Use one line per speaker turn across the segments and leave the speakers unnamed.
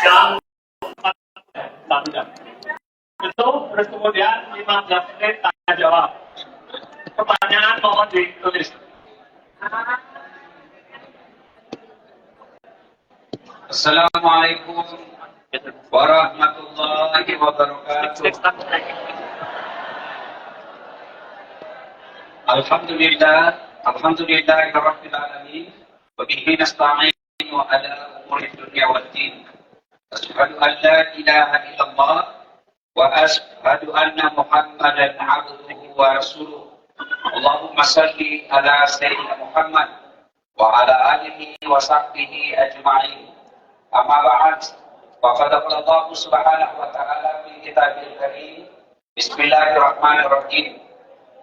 Jam 1 jam. Itu terus kemudian 15 menit tanya jawab. Pertanyaan mohon ditulis.
Assalamualaikum warahmatullahi wabarakatuh. Alhamdulillahirabbil alamin. Wa bihi nasta'inu ala umuri dunya waddin. Asyhadu an la ilaha illallah wa asyhadu anna Muhammadan abduhu wa rasuluh. Allahumma salli ala sayyidina Muhammad wa ala alihi wa sahbihi ajma'in. Amma ba'd. Faqad qala Allah subhanahu wa ta'ala fi kitabil karim. Bismillahirrahmanirrahim.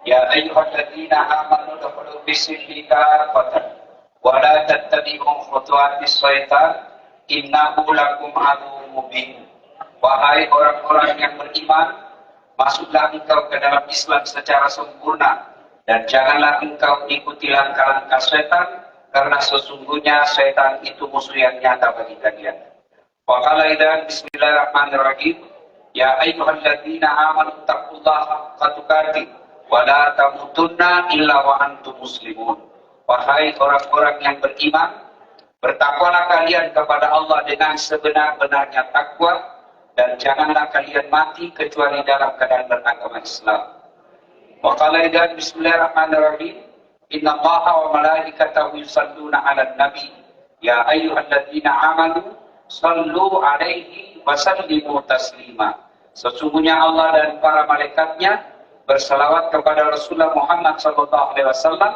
Ya ayyuhalladzina amanu dukhulu bis-silmi kafatan wa la tattabi'u khutuwatis syaitan innahu lakum aduwwun mubin. Wahai orang-orang yang beriman, masuklah engkau ke dalam Islam secara sempurna dan janganlah engkau ikuti langkah-langkah syaitan, karena sesungguhnya syaitan itu musuh yang nyata bagi kalian. Wa qala idzan bismillahirrahmanirrahim. Ya ayyuhalladzina amanu taqullaha haqqa tuqatih wa la tamutunna illa wa antum muslimun. Wahai orang-orang yang beriman, bertakwalah kalian kepada Allah dengan sebenar-benarnya takwa dan janganlah kalian mati kecuali dalam keadaan beragama Islam. Wa qala idzan bismillahirrahmanirrahim. Inna Allaha wa malaikatahu yusalluna 'alan nabi ya ayyuhalladzina amanu sallu 'alaihi wa sallimu taslima. Sesungguhnya Allah dan para malaikatnya berselawat kepada Rasulullah Muhammad sallallahu alaihi wasallam,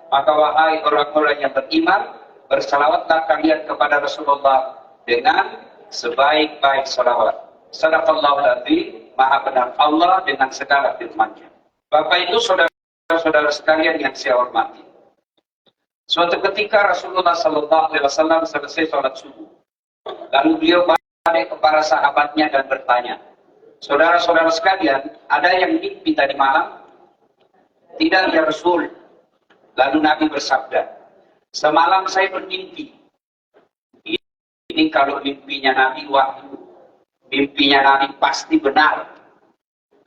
maka wahai orang-orang yang beriman, berselawatlah kalian kepada Rasulullah dengan sebaik-baik selawat. Shadaqallahul adzim, maha benar Allah dengan segala firman-Nya. Bapak Ibu, saudara-saudara sekalian yang saya hormati. Suatu ketika Rasulullah sallallahu alaihi wasallam selesai sholat subuh. Lalu beliau balik kepada sahabatnya dan bertanya, saudara-saudara sekalian, ada yang mimpi tadi malam? Tidak ya Rasul. Lalu Nabi bersabda, semalam saya bermimpi. Ini kalau mimpinya Nabi wahyu, mimpinya Nabi pasti benar.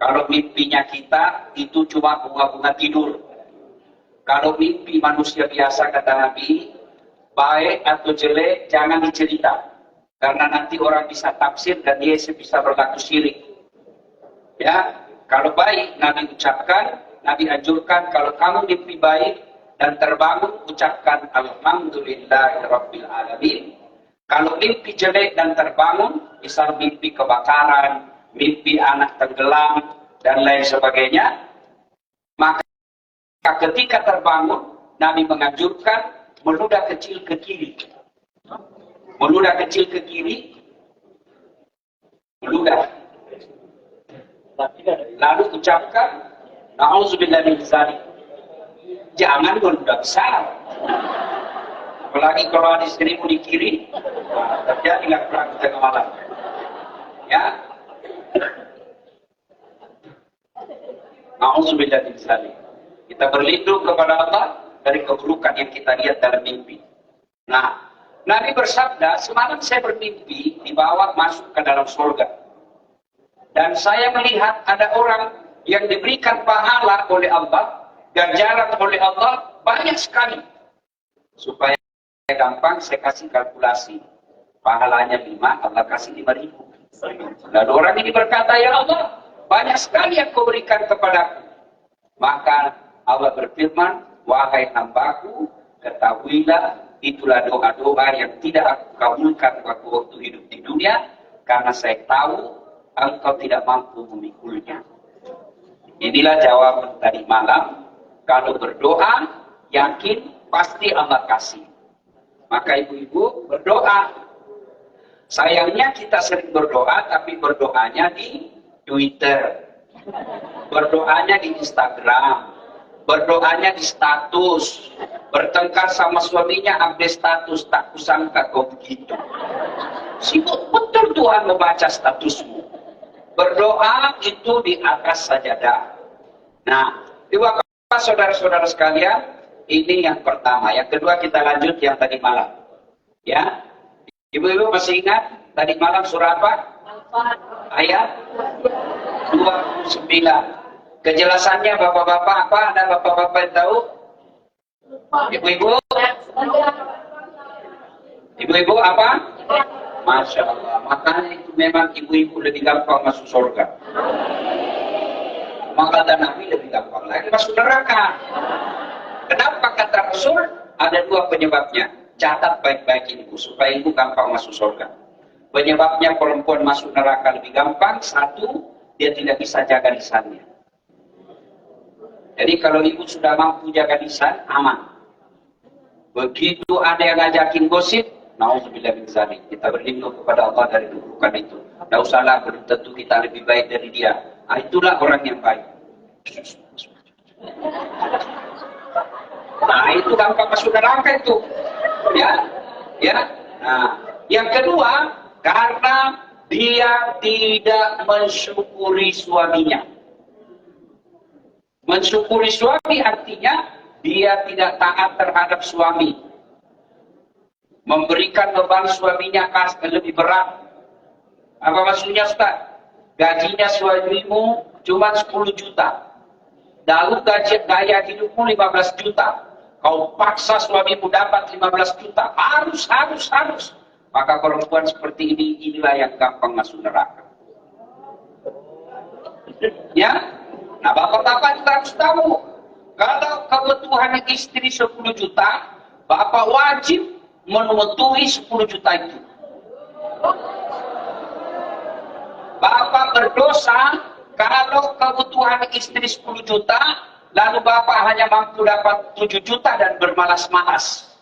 Kalau mimpinya kita itu cuma bunga-bunga tidur. Kalau mimpi manusia biasa, kata Nabi, baik atau jelek jangan dicerita, karena nanti orang bisa tafsir dan dia bisa berlaku syirik. Ya, kalau baik Nabi ucapkan, Nabi anjurkan kalau kamu mimpi baik dan terbangun, ucapkan alhamdulillahirabbil alamin. Kalau mimpi jelek dan terbangun, misal mimpi kebakaran, mimpi anak tenggelam dan lain sebagainya, maka ketika terbangun, Nabi menganjurkan meludah kecil ke kiri. Meludah kecil ke kiri, meludah. Lalu ucapkan na'udzubillahi min dzalik. Jangan meludah besar. Apalagi kalau ada istrimu di kiri, terjadilah perang tengah malam. Ya. Na'udzubillahi min dzalik. Kita berlindung kepada Allah dari keburukan yang kita lihat dalam mimpi. Nah, Nabi bersabda, semalam saya bermimpi dibawa masuk ke dalam surga. Dan saya melihat ada orang yang diberikan pahala oleh Allah, ganjaran oleh Allah banyak sekali. Supaya gampang saya kasih kalkulasi. Pahalanya 5, Allah kasih 5.000. Lalu orang ini berkata, ya Allah, banyak sekali yang kau berikan kepadaku. Maka Allah berfirman, wahai hambaku, ketahuilah itulah doa-doa yang tidak aku kabulkan waktu hidup di dunia, karena saya tahu engkau tidak mampu memikulnya. Inilah jawaban tadi malam. Kalau berdoa, yakin pasti Allah kasih. Maka ibu-ibu berdoa. Sayangnya kita sering berdoa, tapi berdoanya di Twitter, berdoanya di Instagram, berdoanya di status, bertengkar sama suaminya update status, tak kusangka kau begitu. Sibuk betul Tuhan membaca statusmu. Berdoa itu di atas sajadah. Nah, saudara-saudara sekalian, Ini yang pertama. Yang kedua kita lanjut yang tadi malam. Ya. Ibu-ibu masih ingat tadi malam surah apa? Ayat 29. Kejelasannya bapak-bapak apa? Ada bapak-bapak yang tahu? Ibu-ibu? Ibu-ibu apa? Masya Allah. Makanya itu memang ibu-ibu lebih gampang masuk surga. Maka kata Nabi lebih gampang lagi masuk neraka. Kenapa kata Rasul? Ada dua penyebabnya. Catat baik-baik ibu supaya ibu gampang masuk surga. Penyebabnya perempuan masuk neraka lebih gampang. Satu, dia tidak bisa jaga lisannya. Jadi kalau ibu sudah mampu jaga lisan, aman. Begitu ada yang ngajakin gosip, nauzubillah min dzalik. Kita berlindung kepada Allah dari keburukan itu. Tidak usahlah, belum tentu kita lebih baik dari dia. Nah, itulah orang yang baik. Nah, itu gampang masuk neraka itu. Ya, ya. Nah, yang kedua, karena dia tidak mensyukuri suaminya. Mensyukuri suami artinya dia tidak taat terhadap suami. Memberikan beban suaminya lebih berat. Apa maksudnya, Ustaz? Gajinya suamimu cuma 10 juta. Lalu gaya hidupmu 15 juta. Kau paksa suamimu dapat 15 juta. Harus. Maka perempuan seperti ini, inilah yang gampang masuk neraka. Ya? Nah, bapak-bapak juga harus tahu. Kalau kebutuhan istri 10 juta, bapak wajib memenuhi 10 juta itu. Bapak berdosa kalau kebutuhan istri 10 juta, lalu bapak hanya mampu dapat 7 juta dan bermalas-malas.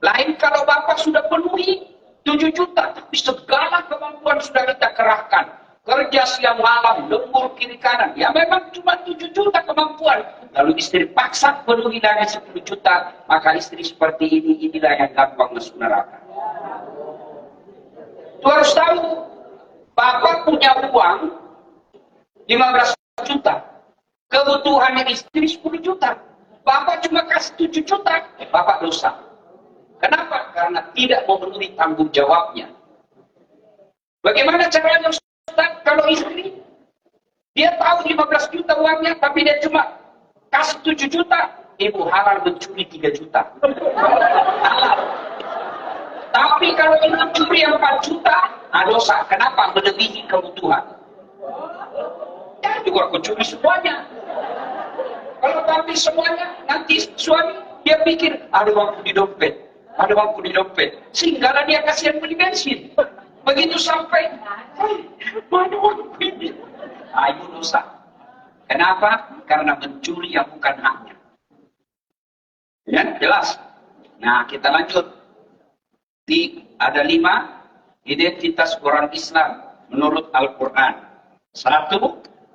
Lain kalau bapak sudah penuhi 7 juta, tapi segala kemampuan sudah kita kerahkan. Kerja siang malam, lembur kiri kanan. Ya memang cuma 7 juta kemampuan. Lalu istri paksa penuhi lagi 10 juta. Maka istri seperti ini, inilah yang gampang masuk neraka. Itu harus tahu. Bapak punya uang 15 juta. Kebutuhan istri 10 juta. Bapak cuma kasih 7 juta. Bapak dosa. Kenapa? Karena tidak memenuhi tanggung jawabnya. Bagaimana caranya, Ustaz? Kalau istri, dia tahu 15 juta uangnya, tapi dia cuma kasih 7 juta. Ibu halal mencuri 3 juta. Halal. Tapi kalau ibu curi 4 juta, dosa. Kenapa? Melebihi kebutuhan. Ya juga aku curi semuanya. Kalau tapi semuanya, nanti suami, dia pikir, ada waktu di dompet. Ada waktu di dompet. Sehingga dia kasihan beli bensin. Begitu sampai, mana waktu ini? Ibu dosa. Kenapa? Karena mencuri yang bukan haknya. Ya, jelas. Nah, kita lanjut. Ada 5 identitas orang Islam menurut Al-Quran. 1,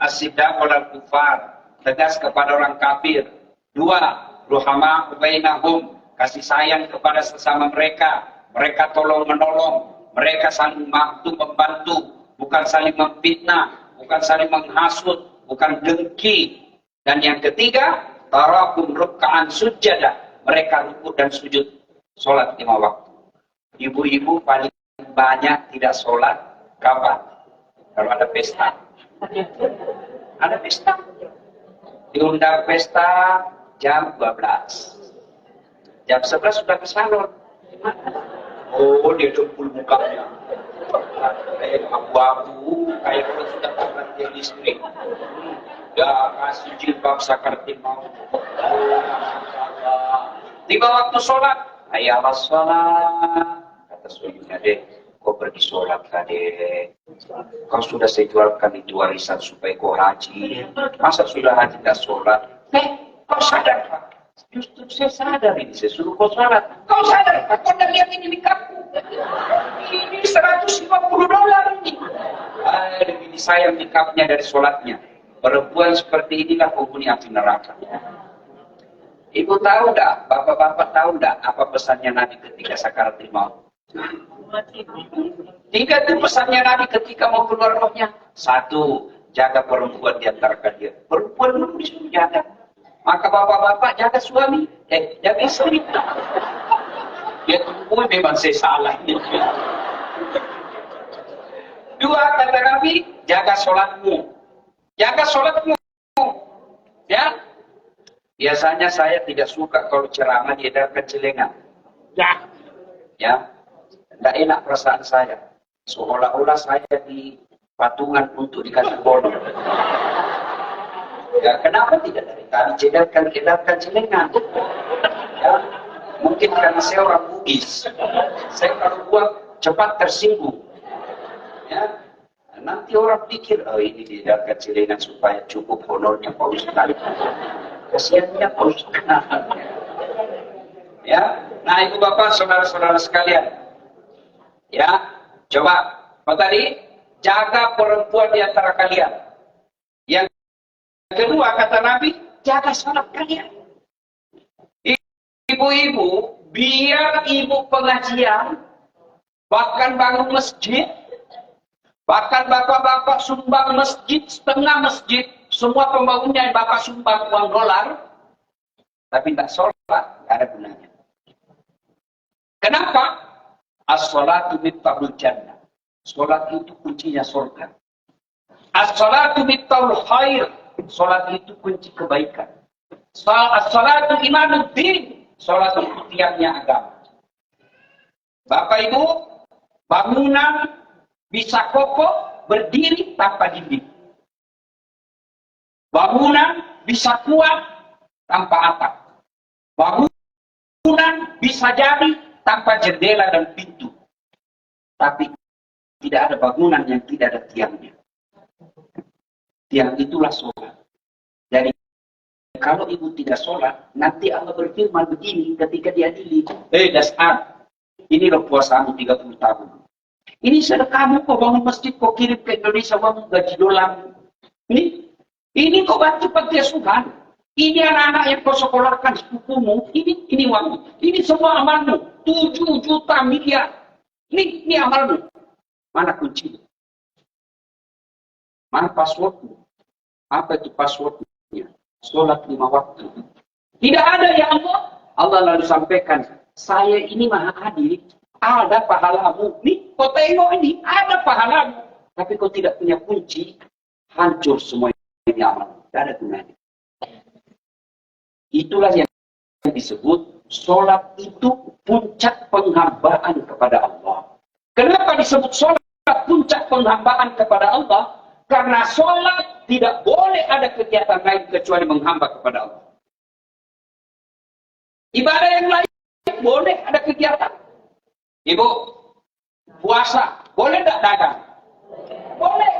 as-sidaq wal kufar, tegas kepada orang kafir. 2, ruhama bainahum, kasih sayang kepada sesama mereka. Mereka tolong menolong. Mereka saling membantu, bukan saling memfitnah, bukan saling menghasut, bukan dengki. Dan yang ketiga, tarakum ruk'an sujada, mereka rukuk dan sujud, sholat 5 waktu. Ibu-ibu paling banyak tidak sholat kapan? Kalau ada pesta. Ada pesta. Diundang pesta jam 12. Jam 11 sudah ke salon. Oh, dia dempul mukanya. Kayak abu-abu, kayak orang sudah perhatian istri. Ya, kasih jilbab sakarti mau. Tiba waktu sholat. Ayalah sholat. Kata suaminya, deh, kau pergi sholat lah, deh. Kau sudah saya jualkan itu warisan supaya kau haji. Masa sudah haji tidak sholat? Kau sadar, Pak? Justru saya sadar ini, saya suruh kau sholat. Kau sadar, Pak? Kau udah lihat ini nikahku. Ini $150 ini. Lebih disayang nikahnya dari sholatnya. Perempuan seperti inilah penghuni api neraka. Ibu tahu enggak, bapak-bapak tahu enggak apa pesannya Nabi ketika sakaratul maut? 3 itu pesannya Nabi ketika mau keluar rohnya. 1, jaga perempuan di antara kalian. Perempuan dulu disuruh jaga. Maka bapak-bapak jaga suami, jaga istri. Dia tunggu memang saya salah. Dua kata Nabi, jaga sholatmu. Jaga sholatmu. Ya. Biasanya saya tidak suka kalau ceramah diedarkan celengan. Ya. Ya. Tidak enak perasaan saya. Seolah-olah saya di patungan untuk dikasih bonus. Ya, kenapa tidak dari tadi edarkan celengan? Ya. Mungkin karena saya orang Bugis. Saya kalau buat cepat tersinggung. Ya. Nanti orang pikir, oh ini diedarkan celengan supaya cukup honornya Pak Ustaz. Kasihannya Pak Ustaz. Ya. Nah, ibu bapak, saudara-saudara sekalian. Ya. Coba. Apa tadi? Jaga perempuan di antara kalian. Yang kedua kata Nabi, jaga salat kalian. Ibu-ibu, biar ibu pengajian, bahkan bangun masjid, bahkan bapak-bapak sumbang masjid, setengah masjid, semua pembangunnya bapak sumbang uang dolar, tapi tidak sholat, tidak ada gunanya. Kenapa? As-sholatu miftahul jannah. Sholat itu kuncinya surga. As-sholatu miftahul khair. Sholat itu kunci kebaikan. As-sholatu imanuddin. Sholat itu tiangnya agama. Bapak Ibu, bangunan bisa kokoh berdiri tanpa dinding. Bangunan bisa kuat tanpa atap. Bangunan bisa jadi tanpa jendela dan pintu. Tapi tidak ada bangunan yang tidak ada tiangnya. Tiang itulah sholat. Jadi kalau ibu tidak sholat, nanti Allah berfirman begini ketika diadili. Dasar, ini loh puasamu 30 tahun. Ini sedekahmu kok bangun masjid, kok kirim ke Indonesia, kamu gaji dolar. Ini kok bantu panti asuhan. Ini anak-anak yang kau sekolahkan sepupumu. Ini uangmu. Ini semua amalmu. 7 juta miliar. Ini amalmu. Mana kuncinya? Mana passwordmu? Apa itu passwordnya? Sholat 5 waktu. Tidak ada ya Allah. Allah lalu sampaikan, saya ini maha adil. Ada pahalamu. Nih, kau tengok ini, ada pahalamu. Tapi kau tidak punya kunci, hancur semua ini amal. Tidak ada gunanya. Itulah yang disebut sholat itu puncak penghambaan kepada Allah. Kenapa disebut sholat puncak penghambaan kepada Allah? Karena sholat tidak boleh ada kegiatan lain kecuali menghamba kepada Allah. Ibadah yang lain boleh ada kegiatan. Ibu, puasa, boleh tidak dagang? Boleh.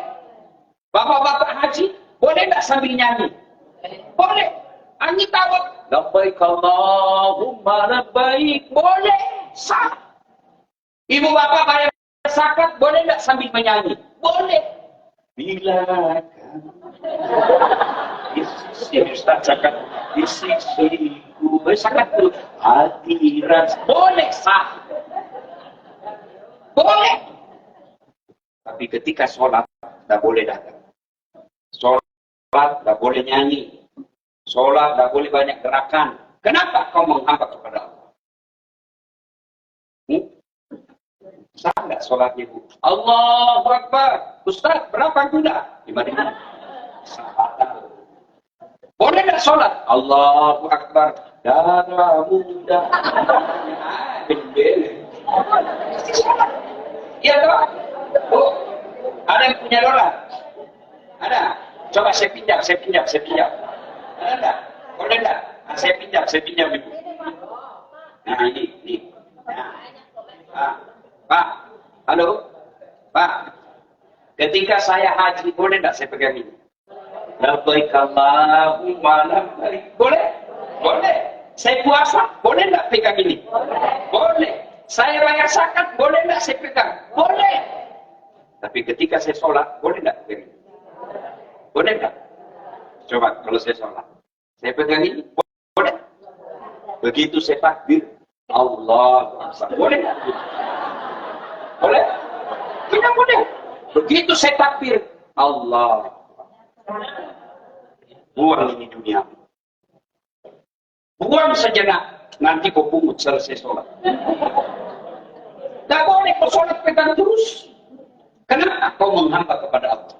Bapak-bapak haji, boleh tidak sambil nyanyi? Boleh. Angin tawak, labbaik Allahumma labbaik, boleh. Sah. Ibu bapak bayar zakat, boleh tidak sambil menyanyi? Boleh. Bila Ustaz zakat di sisiku, zakat itu hadirat, boleh sah. Boleh. Tapi ketika sholat, tidak boleh datang. Sholat, tidak boleh nyanyi. Sholat, tidak boleh banyak gerakan. Kenapa kau menghamba kepada Allah? Sah nggak sholatnya, Bu? Allahu Akbar. Ustaz, berapa kuda? 5.000. Sah. Boleh nggak sholat? Allahu Akbar. Darah muda. Bendel. Iya toh? Bu, ada yang punya dolar? Ada? Coba saya pinjam. Ada enggak? Boleh enggak? Nah, saya pinjam Ibu. Nah, ini. Nah. Pak, halo? Pak, ketika saya haji, boleh enggak saya pegang ini? Labbaik Allahumma labbaik. Boleh? Boleh. Saya puasa, boleh enggak pegang ini? Boleh. Saya bayar zakat, boleh enggak saya pegang? Boleh. Tapi ketika saya sholat, boleh enggak pegang ini? Boleh enggak? Coba kalau saya sholat, saya pegang ini, boleh? Begitu saya takbir, Allah Akbar. Boleh enggak? Boleh? Tidak boleh. Begitu saya takbir, Allah. Buang ini dunia. Buang sejenak, nanti kau pungut selesai sholat. Tak boleh kau sholat pegang terus. Kenapa kau menghamba kepada Allah?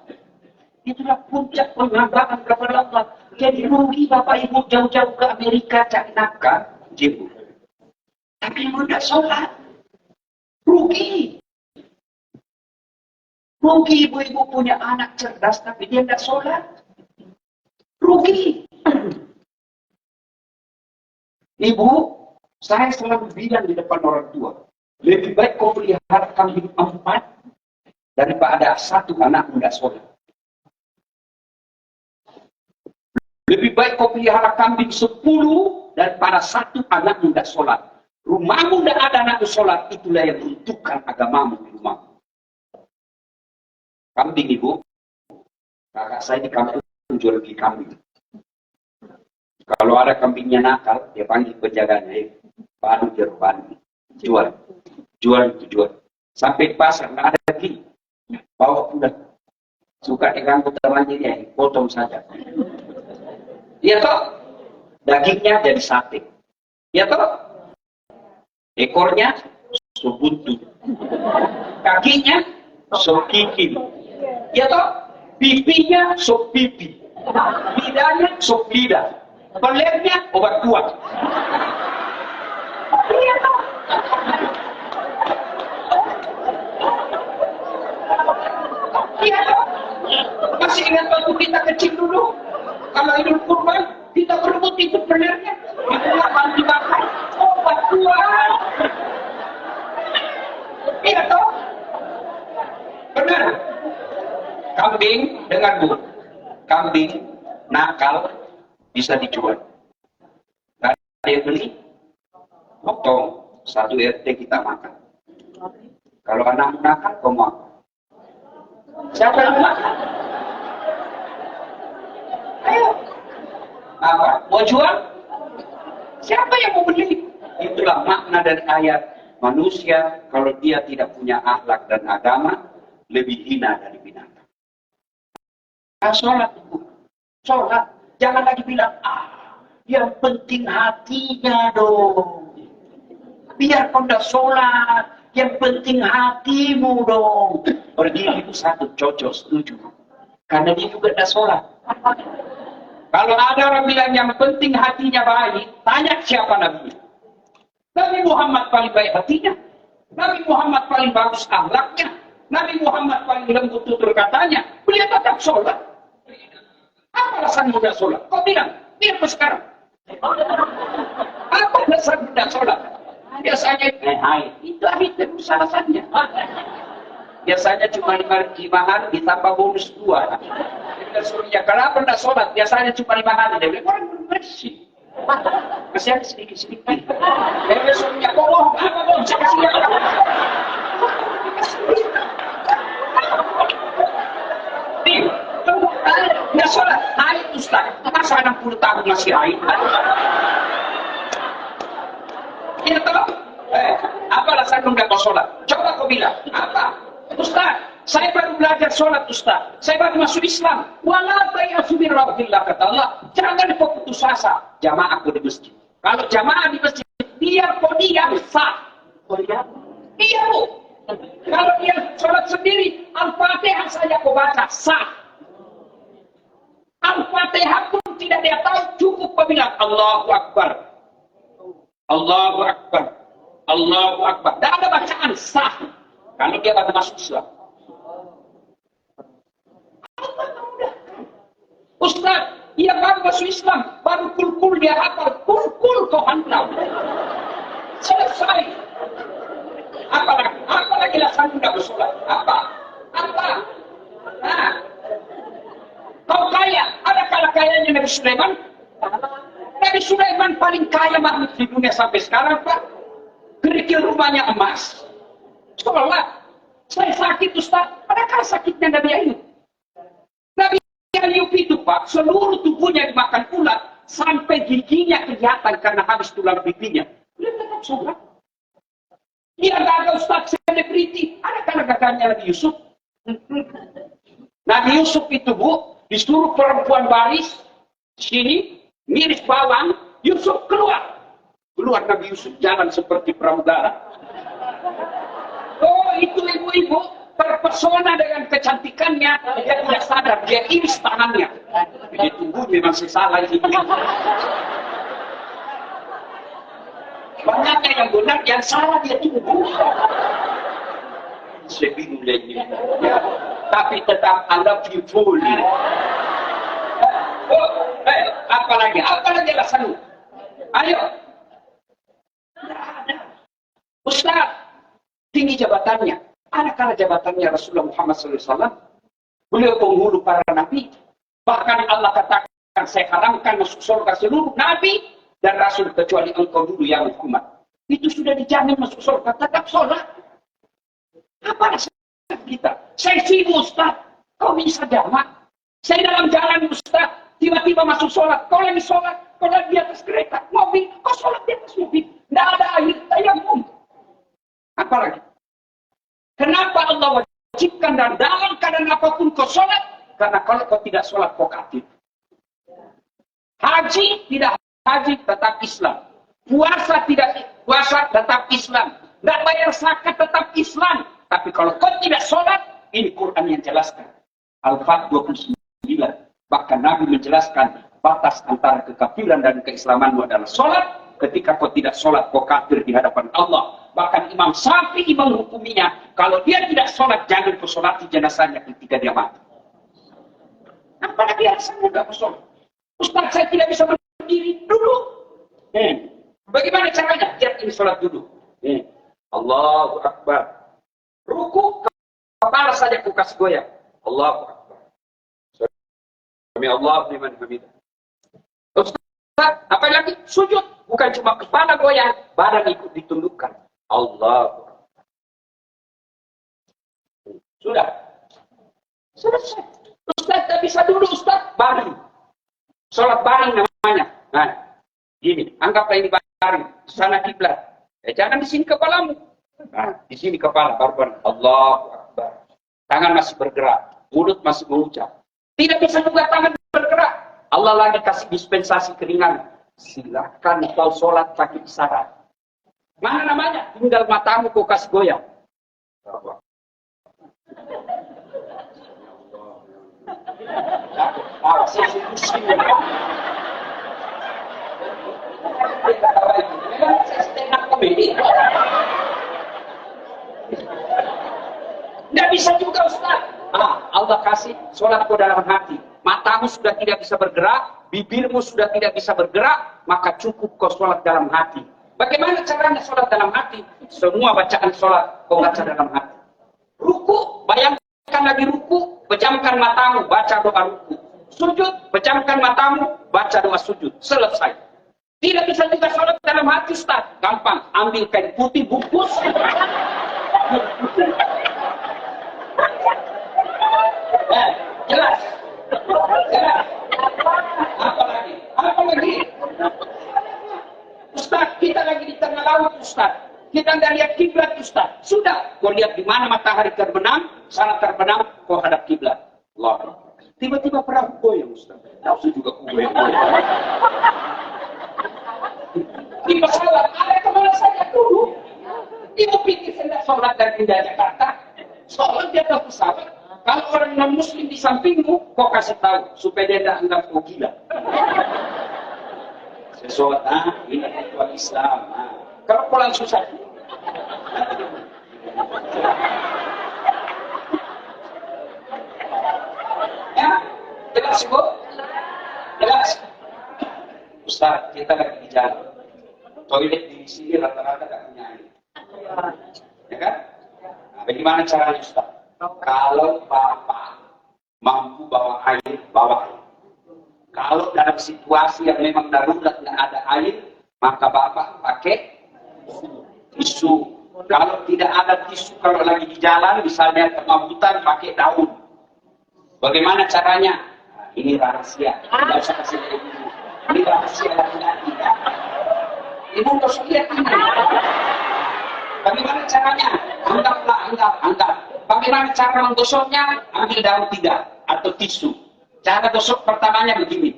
Itulah puncak penghambaan kepada Allah. Jadi rugi Bapak Ibu jauh-jauh ke Amerika cari nafkah, ibu. Tapi ibu tidak sholat. Rugi. Rugi ibu-ibu punya anak cerdas tapi dia tidak sholat. Rugi. Ibu, saya selalu bilang di depan orang tua, lebih baik kau pelihara kambing 4 daripada 1 anak muda sholat. Lebih baik kau pelihara kambing 10 daripada 1 anak muda sholat. Rumahmu tidak ada anak sholat, itulah yang menentukan agamamu di rumahmu. Kambing ibu, kakak saya di kampung jual lagi kambing. Kalau ada kambingnya nakal, dia panggil penjaganya, baru dia rupanya. Jual. Sampai di pasar, nggak ada lagi. Bawa pulang. Suka diganggu temannya, ya, potong saja. Iya toh? Dagingnya jadi sate. Iya toh? Ekornya subutu. Kakinya sop kiki. Iya toh? Pipinya sop pipi. Lidahnya sop lidah. Pelernya obat kuat. Iya toh? Iya toh? Masih ingat waktu kita kecil dulu? Kalau Idul Kurban, kita berebut itu pelernya. Itulah bahan dimakan. Obat kuat. Iya toh? Benar. Kambing, dengar Bu. Kambing nakal bisa dijual. Nggak ada yang beli, potong 1 RT kita makan. Kalau anak nakal, kau mau apa? Siapa yang makan? Ayo. Apa? Mau jual? Siapa yang mau beli? Itulah makna dari ayat. Manusia kalau dia tidak punya akhlak dan agama, lebih hina dari binatang. Sholat itu. Sholat. Jangan lagi bilang, yang penting hatinya dong. Biar kau tidak sholat, yang penting hatimu dong. Berdiri itu satu, cocok, setuju. Karena dia juga tidak sholat. Kalau ada orang bilang yang penting hatinya baik, tanya siapa Nabi. Nabi Muhammad paling baik hatinya. Nabi Muhammad paling bagus akhlaknya. Nabi Muhammad paling lembut tutur katanya. Beliau tetap sholat. Apa alasan muda sholat? Kau bilang, apa sekarang? Apa alasan muda sholat? Biasanya, itu terus alasannya. Biasanya cuma 5 hari ditambah bonus 2. Dia kenapa tidak sholat? Biasanya cuma 5 hari. Dia bilang, orang belum bersih. Masih ada sedikit-sedikit. Dia besoknya bohong. Apa bohong? Saya kasih lihat. Nggak sholat, haid Ustaz. Masa 60 tahun masih haid? Iya toh? Apa alasan nggak kau sholat? Coba kau bilang, apa? Ustaz, saya baru belajar sholat Ustaz. Saya baru masuk Islam. Wala ta'yasu min rawahillah, kata Allah. Jangan kau putus asa. Jamaah kau di masjid. Kalau jamaah di masjid, biar kau diam sah. Oh iya? Iya Bu. Kalau dia sholat sendiri, Al-Fatihah saja kau baca sah. Al-Fatihah pun tidak dia tahu, cukup kau bilang Allahu Akbar. Allahu Akbar. Allahu Akbar. Tidak ada bacaan sah. Kalau dia baru masuk Islam. Ustaz, dia baru masuk Islam. Baru kul-kul dia hafal. Kul-kul kau hantam. Selesai. Apalagi lasan tidak bersolat. Apa? Nah. Kau kaya, ada kala kayanya Nabi Sulaiman? Nabi Sulaiman paling kaya makhluk di dunia sampai sekarang, Pak. Kerikil rumahnya emas. Coba, saya sakit Ustaz. Adakah sakitnya Nabi Ayub? Nabi Ayub itu, Pak, seluruh tubuhnya dimakan ulat sampai giginya kelihatan karena habis tulang pipinya. Dia tetap sholat. Dia gagal Ustaz selebriti. Adakah gagalnya Nabi Yusuf? Nabi Yusuf itu, Bu, disuruh perempuan baris sini, miris bawang,
Yusuf keluar. Keluar Nabi Yusuf jalan seperti pramugara. Oh, itu ibu-ibu terpesona dengan kecantikannya. Dia tidak sadar, dia iris tangannya. Dia tunggu memang salah ini. Banyaknya yang benar, yang salah dia tunggu. Saya bingung lagi. Ya. Tapi tetap I love you fully. Oh, apa lagi alasanmu? Ayo. Ustaz, tinggi jabatannya. Adakah jabatannya Rasulullah Muhammad SAW? Beliau penghulu para nabi. Bahkan Allah katakan, saya haramkan masuk surga seluruh nabi dan rasul kecuali engkau dulu yang hukuman. Itu sudah dijamin masuk surga, tetap sholat. Apa rasa kita? Saya sibuk Ustaz, kau bisa jamak. Saya dalam jalan Ustaz, tiba-tiba masuk sholat. Kau lagi sholat, kau lagi di atas kereta, mobil, kau sholat di atas mobil. Tidak ada air tayamum. Apalagi? Kenapa Allah wajibkan dan dalam keadaan apapun kau sholat? Karena kalau kau tidak sholat, kau kafir. Haji tidak haji, tetap Islam. Puasa tidak puasa, tetap Islam. Tidak bayar zakat, tetap Islam. Tapi kalau kau tidak sholat, ini Quran yang jelaskan. Al-Fat 29. Bahkan Nabi menjelaskan batas antara kekafiran dan keislamanmu adalah sholat. Ketika kau tidak sholat, kau kafir di hadapan Allah. Bahkan Imam Syafi'i menghukuminya, kalau dia tidak sholat, jangan kau sholati jenazahnya ketika dia mati. Apalagi alasannya tidak kau sholat? Ustaz, saya tidak bisa berdiri dulu. Bagaimana caranya? Lihat ini sholat dulu. Allahu Akbar. Ruku, kepala saja ku kasih goyang. Allahu Akbar. Sami Allahu liman hamidah. Ustaz, apa lagi? Sujud. Bukan cuma kepala goyang, badan ikut ditundukkan. Allahu Akbar. Sudah. Selesai. Ustaz, tak bisa dulu Ustaz. Baring. Sholat baring namanya. Nah, gini. Anggaplah ini baring. Sana kiblat. Jangan di sini kepalamu. Nah, di sini kepala baru Allahu Akbar. Tangan masih bergerak, mulut masih mengucap. Tidak bisa juga tangan bergerak. Allah lagi kasih dispensasi keringan. Silakan kau sholat pakai isyarat. Mana namanya? Tinggal matamu kau kasih goyang. Tidak bisa juga Ustaz. Allah kasih sholat kau dalam hati. Matamu sudah tidak bisa bergerak, bibirmu sudah tidak bisa bergerak, maka cukup kau sholat dalam hati. Bagaimana caranya sholat dalam hati? Semua bacaan sholat kau baca dalam hati. Ruku, bayangkan lagi ruku, pejamkan matamu, baca doa ruku. Sujud, pejamkan matamu, baca doa sujud. Selesai. Tidak bisa juga sholat dalam hati Ustaz. Gampang, ambil kain putih, bungkus. Jelas. Jelas. Apa lagi? Apa lagi? Ustaz, kita lagi di tengah laut Ustaz. Kita nggak lihat kiblat Ustaz. Sudah, kau lihat di mana matahari terbenam, sana terbenam, kau hadap kiblat. Allah. Tiba-tiba perahu goyang Ustaz. Tahu saya juga goyang. Di pesawat, ada kemana saja dulu. Ibu pikir saya tidak sholat dari Indah Jakarta. Sholat di atas pesawat. Kalau orang non-muslim di sampingmu, kau kasih tahu. Supaya dia tidak anggap kau gila. Saya sholat, ini ritual Islam. Kalau pulang susah. Ya, jelas Bu? Jelas. Ustaz, kita lagi di jalan. Toilet di sini rata-rata tidak punya air. Ya kan? Nah, bagaimana caranya Ustaz? Kalau Bapak mampu bawa air, bawa air. Kalau dalam situasi yang memang darurat tidak ada air, maka Bapak pakai tisu. Kalau tidak ada tisu, kalau lagi di jalan, misalnya kemabutan, pakai daun. Bagaimana caranya? Nah, ini rahasia. Tidak usah kasih lihat dulu. Ini rahasia laki-laki. Ibu harus lihat ini. Bagaimana caranya? Anggap. Bagaimana cara menggosoknya? Ambil daun 3 atau tisu. Cara gosok pertamanya begini.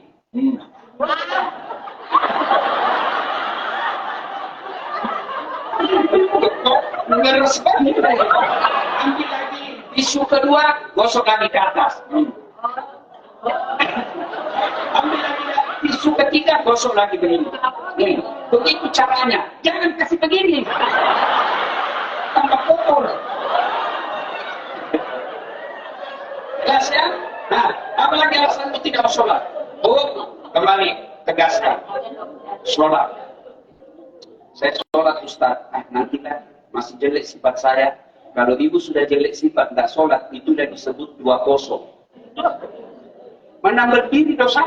Ngeres banget. Ambil lagi tisu kedua, gosok lagi ke atas. Ambil lagi tisu ketiga, gosok lagi begini. Begitu caranya. Jangan kasih begini. Tambah kotor. Jelas ya? Nah, apalagi alasan itu tidak sholat? Oh, kembali tegaskan. Sholat. Saya sholat Ustaz. Nantilah masih jelek sifat saya. Kalau ibu sudah jelek sifat, tidak sholat, itu sudah disebut 2-0. Mana berdiri dosa.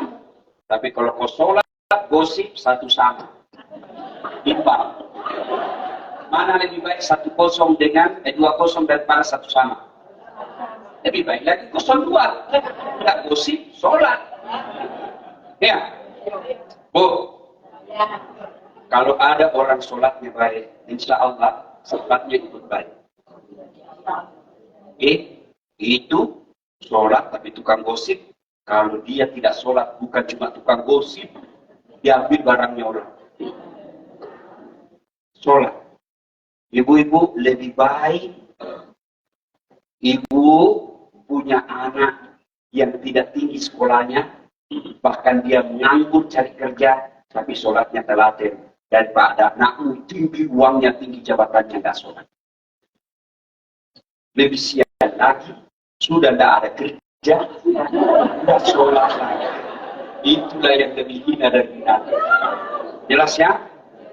Tapi kalau kau sholat, gosip satu sama. Imbang. Mana lebih baik 1-0 dengan 2-0 daripada satu sama? Lebih baik lagi 0-2. Tidak gosip, sholat. Ya. Bu. Kalau ada orang sholatnya baik, insya Allah sholatnya ikut baik. Itu sholat tapi tukang gosip. Kalau dia tidak sholat, bukan cuma tukang gosip, diambil barangnya orang. Sholat. Ibu-ibu lebih baik ibu punya anak yang tidak tinggi sekolahnya, bahkan dia menganggur cari kerja, tapi sholatnya telaten, daripada anakmu tinggi uangnya, tinggi jabatannya, nggak sholat. Lebih sial lagi, sudah tidak ada kerja, nggak sholat lagi. Itulah yang lebih hina dari binatang. Jelas ya?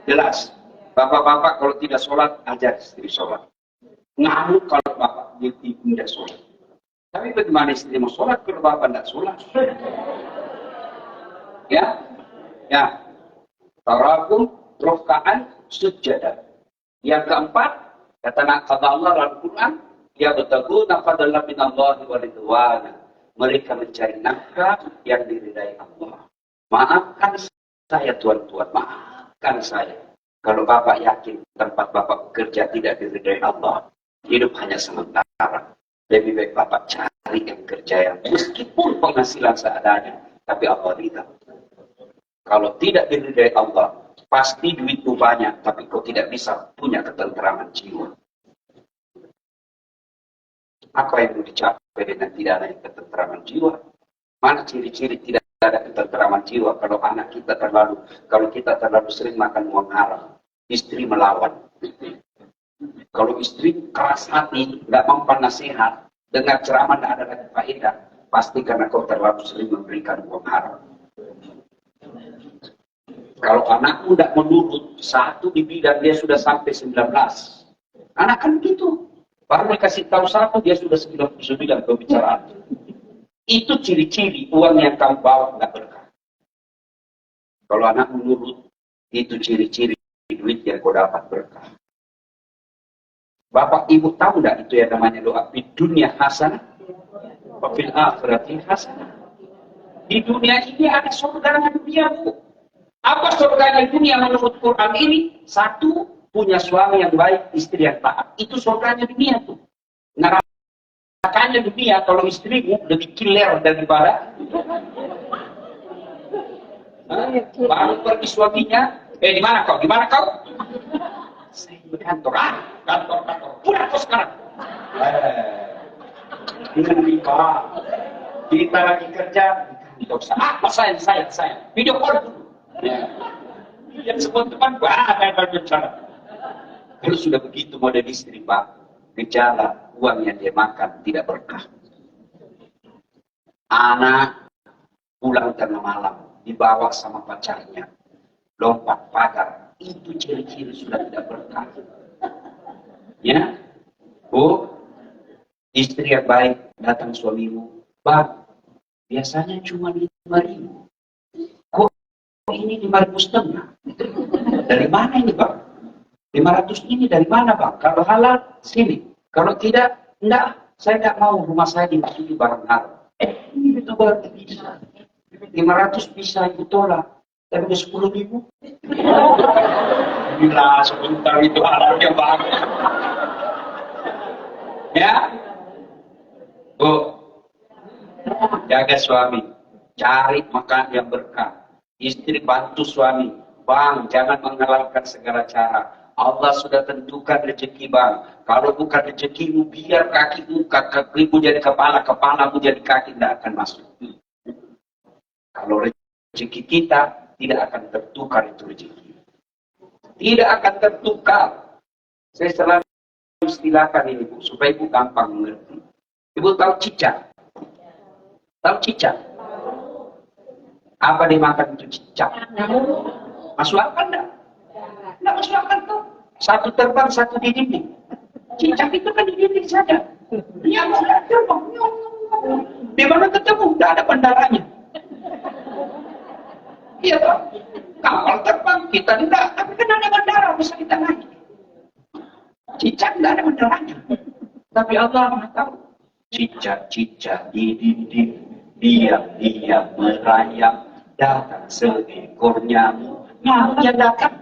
Jelas. Bapak-bapak kalau tidak sholat, ajar istri sholat. Ngamuk kalau bapak tidak sholat. Tapi bagaimana istri mau sholat kalau bapak tidak sholat? Ya? Ya. Tarakum ruka'an sujada. Yang keempat, kata Allah dalam Quran, ya betaguna fadlan minallahi wa ridwana. Mereka mencari nafkah yang diridai Allah. Maafkan saya tuan-tuan, maafkan saya. Kalau bapak yakin tempat bapak bekerja tidak diridai Allah, hidup hanya sementara. Lebih baik bapak cari yang kerja yang meskipun penghasilan seadanya, tapi Allah ridha. Kalau tidak diridai Allah, pasti duitmu banyak, tapi kau tidak bisa punya ketenteraman jiwa. Apa yang mau dicapai dengan tidak ada ketenteraman jiwa? Mana ciri-ciri tidak ada ketenteraman jiwa? Kalau anak kita kalau kita terlalu sering makan uang haram, istri melawan. Kalau istri keras hati, tidak mempan nasihat, dengar ceramah tidak ada lagi faedah, pasti karena kau terlalu sering memberikan uang haram. Kalau anakmu tidak menurut, satu di bidang dia sudah sampai 19. Anak kan gitu. Baru dikasih tahu satu, dia sudah 99 pembicaraan. Itu ciri-ciri uang yang kamu bawa tidak berkah. Kalau anak menurut, itu ciri-ciri duit yang kau dapat berkah. Bapak ibu tahu tidak itu yang namanya doa di dunia hasanah, fil akhirati hasanah. Di dunia ini ada surganya dunia, Bu. Apa surganya dunia menurut Quran ini? Satu, punya suami yang baik, istri yang taat. Itu surganya dunia tuh. Nerakanya dunia kalau istrimu lebih killer daripada baru pergi suaminya, di mana kau? Di mana kau? Saya di kantor. Kantor. Pulang kau sekarang. Dengan riba. Kita lagi kerja. Apa sayang. Video call dulu. Ya. Yang semua teman ada bicara. Kalau sudah begitu model istri Pak, gejala uang yang dia makan tidak berkah. Anak pulang tengah malam dibawa sama pacarnya, lompat pagar, itu ciri-ciri sudah tidak berkah. Ya, Bu, istri yang baik datang suamimu, Bang, biasanya cuma 5.000. Ini 5.500. Dari mana ini Bang? 500 ini dari mana Bang? Kalau halal sini. Kalau tidak, enggak. Saya tidak mau rumah saya dimasuki barang haram. Ini itu baru bisa. 500 bisa ibu tolak. Tapi 10.000. Bila sebentar itu haramnya Bang. Ya. Bu, jaga suami. Cari makan yang berkah. Istri bantu suami, Bang, jangan menghalalkan segala cara. Allah sudah tentukan rezeki bang. Kalau bukan rezekimu, biar kakimu jadi kepala, kepalamu jadi kaki, tidak akan masuk. Kalau rezeki kita tidak akan tertukar itu rezeki. Tidak akan tertukar. Saya selalu istilahkan ini Bu, supaya Ibu gampang mengerti. Ibu tahu cicak? Tahu cicak? Apa dimakan itu cicak? Masuk akal enggak? Enggak masuk akal tuh. Satu terbang, satu di dinding. Cicak itu kan di dinding saja. Dia mau terbang. Di mana ketemu? Tidak ada bandaranya. Iya toh? Kapal terbang, kita tidak. Tapi kan ada bandara, bisa kita naik. Cicak tidak ada bandaranya. Tapi Allah Maha tahu. Cicak-cicak di dinding, diam-diam merayap, datang seekor nyamuk. Nyamuknya datang.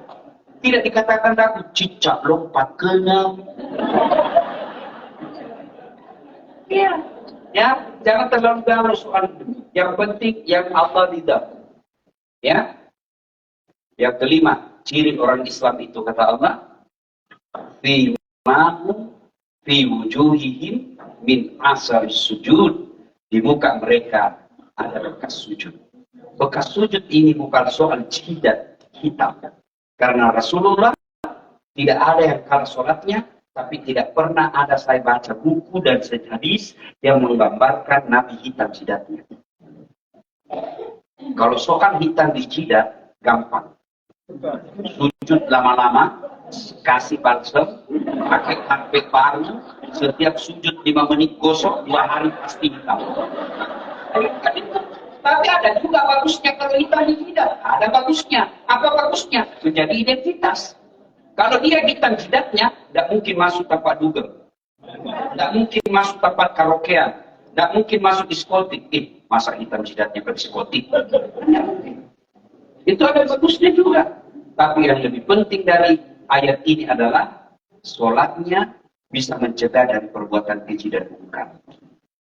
Tidak dikatakan ragu, cicak lompat ke nyamuk. Iya. Ya, jangan terlalu galau soal itu. Yang penting yang Allah ridha. Ya. Yang kelima, ciri orang Islam itu kata Allah, fi ma'hum fi wujuhihim min asar sujud. Di muka mereka ada bekas sujud. Bekas sujud ini bukan soal jidat hitam. Karena Rasulullah tidak ada yang kalah sholatnya, tapi tidak pernah ada saya baca buku dan hadis yang menggambarkan Nabi hitam jidatnya. Kalau soal hitam di jidat, gampang. Sujud lama-lama, kasih balsam, pakai karpet baru, setiap sujud 5 menit gosok, 2 hari pasti hitam. Tapi ada juga bagusnya kalau hitam di jidat. Ada bagusnya. Apa bagusnya? Menjadi identitas. Kalau dia hitam jidatnya, tidak mungkin masuk tempat dugem. Tidak mungkin masuk tempat karaokean. Tidak mungkin masuk diskotik. Masa hitam jidatnya ke diskotik? Tidak mungkin. Itu ada bagusnya juga. Tapi yang lebih penting dari ayat ini adalah sholatnya bisa mencegah dari perbuatan keji dan mungkar.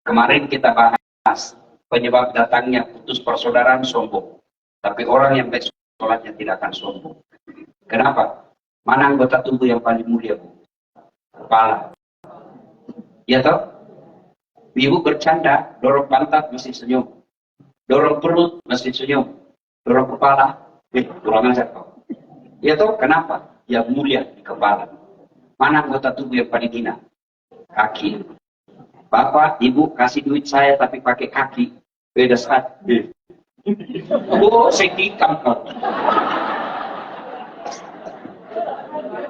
Kemarin kita bahas penyebab datangnya putus persaudaraan sombong. Tapi orang yang baik sholatnya tidak akan sombong. Kenapa? Mana anggota tubuh yang paling mulia, Bu? Kepala. Ya toh? Ibu bercanda, dorong pantat mesti senyum. Dorong perut mesti senyum. Dorong kepala, dorong aja kau. Ya toh? Kenapa? Yang mulia di kepala. Mana anggota tubuh yang paling hina? Kaki. Bapak, Ibu kasih duit saya tapi pakai kaki. Beda saat. Oh, saya tikam kau.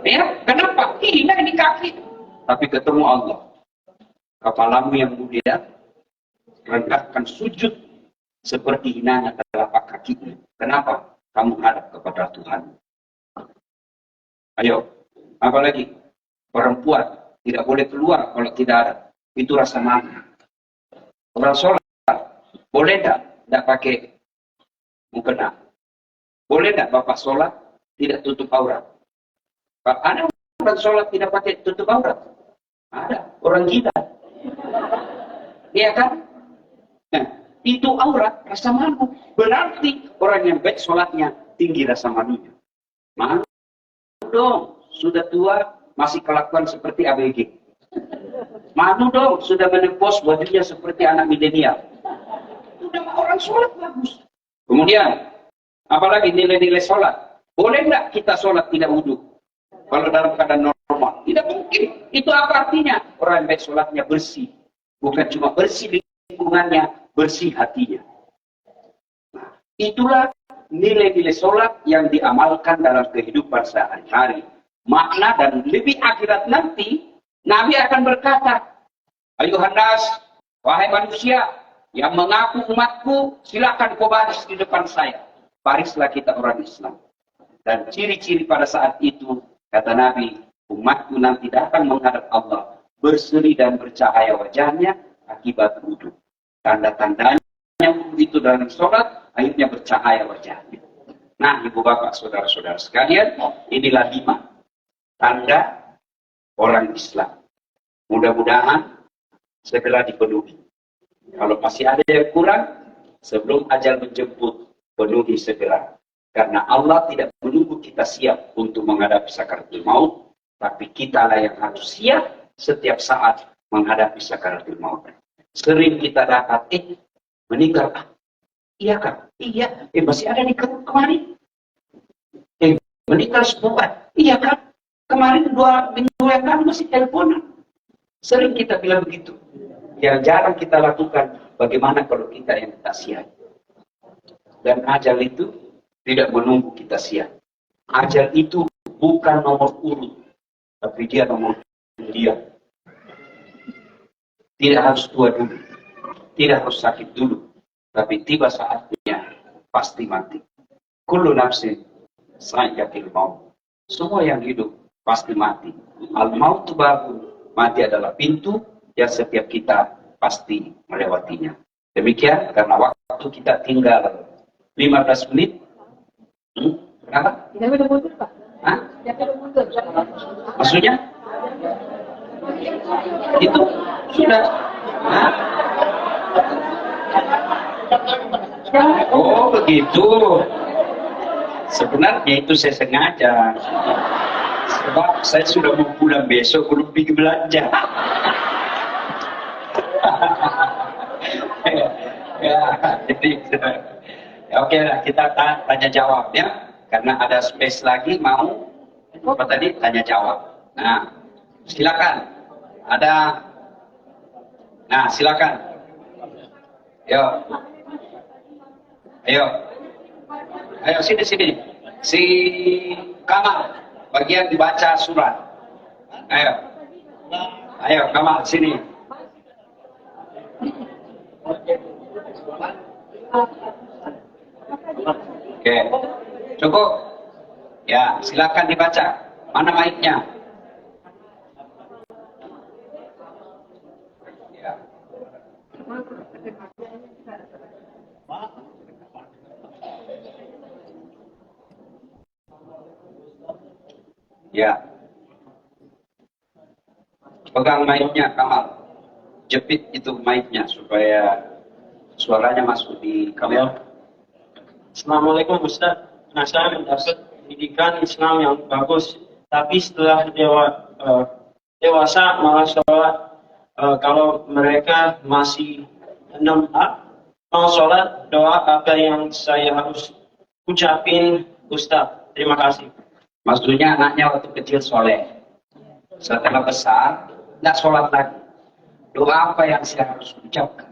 Ya, kenapa? Hina ini kaki. Tapi ketemu Allah. Kepalamu yang mulia, rendahkan sujud seperti hinanya telapak kakimu. Kenapa? Kamu hadap kepada Tuhan. Ayo, apalagi perempuan tidak boleh keluar kalau tidak ada. Itu rasa malu. Orang sholat boleh tidak pakai mukena? Boleh tidak Bapak sholat tidak tutup aurat? Ada orang sholat tidak pakai tutup aurat? Ada. Orang gila. Iya kan? Nah, itu aurat, rasa malu. Berarti orang yang baik sholatnya tinggi rasa malunya. Malu dong. Sudah tua masih kelakuan seperti ABG. Malu dong. Sudah menepos bajunya seperti anak milenial. Sudah orang sholat bagus. Kemudian, apalagi nilai-nilai sholat. Boleh nggak kita sholat tidak wudhu? Kalau dalam keadaan normal. Tidak mungkin. Itu apa artinya? Orang yang baik sholatnya bersih. Bukan cuma bersih lingkungannya, bersih hatinya. Nah, itulah nilai-nilai sholat yang diamalkan dalam kehidupan sehari-hari. Makna dan lebih akhirat nanti, Nabi akan berkata, Ayuhan nas, wahai manusia, yang mengaku umatku, silakan kau baris di depan saya. Barislah kita orang Islam. Dan ciri-ciri pada saat itu, kata Nabi, umatku nanti datang menghadap Allah, berseri dan bercahaya wajahnya akibat wudhu. Tanda-tandanya wudhu itu dalam sholat, akhirnya bercahaya wajahnya. Nah, ibu bapak, saudara-saudara sekalian, inilah 5 tanda orang Islam. Mudah-mudahan segera dipenuhi. Kalau masih ada yang kurang, sebelum ajal menjemput, penuhi segera. Karena Allah tidak menunggu kita siap untuk menghadapi sakaratul maut, tapi kita lah yang harus siap setiap saat menghadapi sakaratul maut. Sering kita dapat, meninggal. Iya kan? Iya. Masih ada di kemarin. Meninggal sebulan. Iya kan? Kemarin 2 minggu yang lalu masih teleponan. Sering kita bilang begitu. Yang jarang kita lakukan, bagaimana kalau kita yang tak siap. Dan ajal itu tidak menunggu kita siap. Ajal itu bukan nomor urut, tapi dia nomor dia. Tidak harus tua dulu, tidak harus sakit dulu, tapi tiba saatnya pasti mati. Kullu nafsin sa'iqatul maut. Semua yang hidup pasti mati. Al-mautu babun. Mati adalah pintu yang setiap kita pasti melewatinya. Demikian karena waktu kita tinggal 15 menit. Kenapa?
Tidak boleh mundur, Pak.
Hah?
Tidak boleh mundur.
Maksudnya? Itu sudah. Hah? Oh begitu. Sebenarnya itu saya sengaja. Sebab saya sudah mau pulang besok, belum pergi belanja. Ya, jadi oke lah, kita tanya jawab ya. Karena ada space lagi mau apa tadi tanya jawab. Nah, silakan. Nah, silakan. Ayo sini. Si Kamal bagian dibaca surat. Ayo Kamal sini. Oke. Cukup. Ya, silakan dibaca. Mana mic-nya? Ya. Ya. Pegang mic-nya Kamal. Jepit itu mic-nya supaya suaranya masuk di kamera.
Assalamualaikum Ustaz. Nah, saya mendapat pendidikan Islam yang bagus, tapi setelah dewasa malah sholat. Kalau mereka masih mau sholat, doa apa yang saya harus ucapin Ustaz? Terima kasih.
Maksudnya anaknya waktu kecil soleh, setelah besar tidak sholat lagi. Doa apa yang saya harus ucapkan?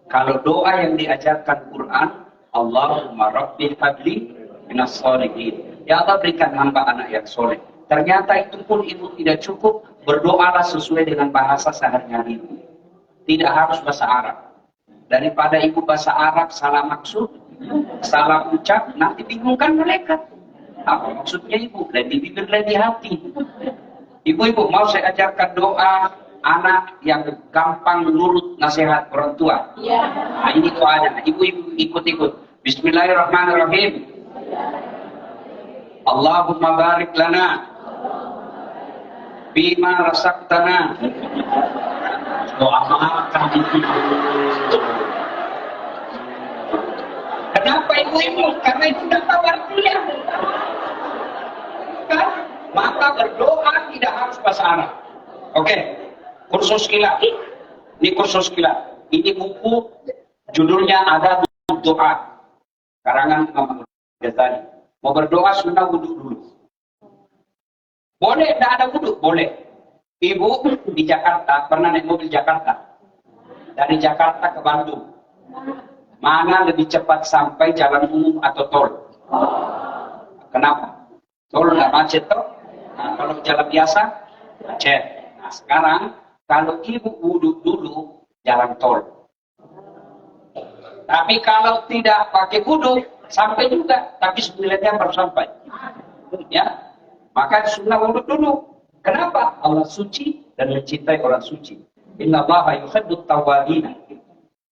Kalau doa yang diajarkan Quran, Allahumma rabbi habli minas sholihin. Ya Allah, berikan hamba anak yang soleh. Ternyata itu pun ibu tidak cukup. Berdoalah sesuai dengan bahasa sehari-hari. Tidak harus bahasa Arab. Daripada ibu bahasa Arab salah maksud, salah ucap, nanti bingungkan malaikat. Apa maksudnya ibu? Lebih bibir, lebih hati. Ibu-ibu, mau saya ajarkan doa anak yang gampang menurut nasihat orang tua.
Iya.
Nah, ini doanya. Ibu-ibu ikut-ikut. Bismillahirrahmanirrahim. Allahumma barik lana bima rasaktana. Doa maafkan itu. Kenapa ibu-ibu? Karena itu sudah tahu artinya. Kan? Maka berdoa tidak harus bahasa Arab. Oke. Kursus kilat. Ini kursus kilat. Ini buku judulnya Ada Doa. Karangan Imam Ghazali. Mau berdoa sunnah wudhu dulu. Boleh, tidak ada wudhu? Boleh. Ibu di Jakarta, pernah naik mobil Jakarta. Dari Jakarta ke Bandung. Mana lebih cepat sampai jalan umum atau tol? Kenapa? Tol nggak macet toh? Nah, kalau jalan biasa, macet. Nah, sekarang kalau ibu wudhu dulu, jalan tol. Tapi kalau tidak pakai wudhu, sampai juga. Tapi 9 jam baru sampai. Ya, maka sunnah wudhu dulu. Kenapa? Allah suci dan mencintai orang suci. Inna Allaha yuhibbut tawwabin.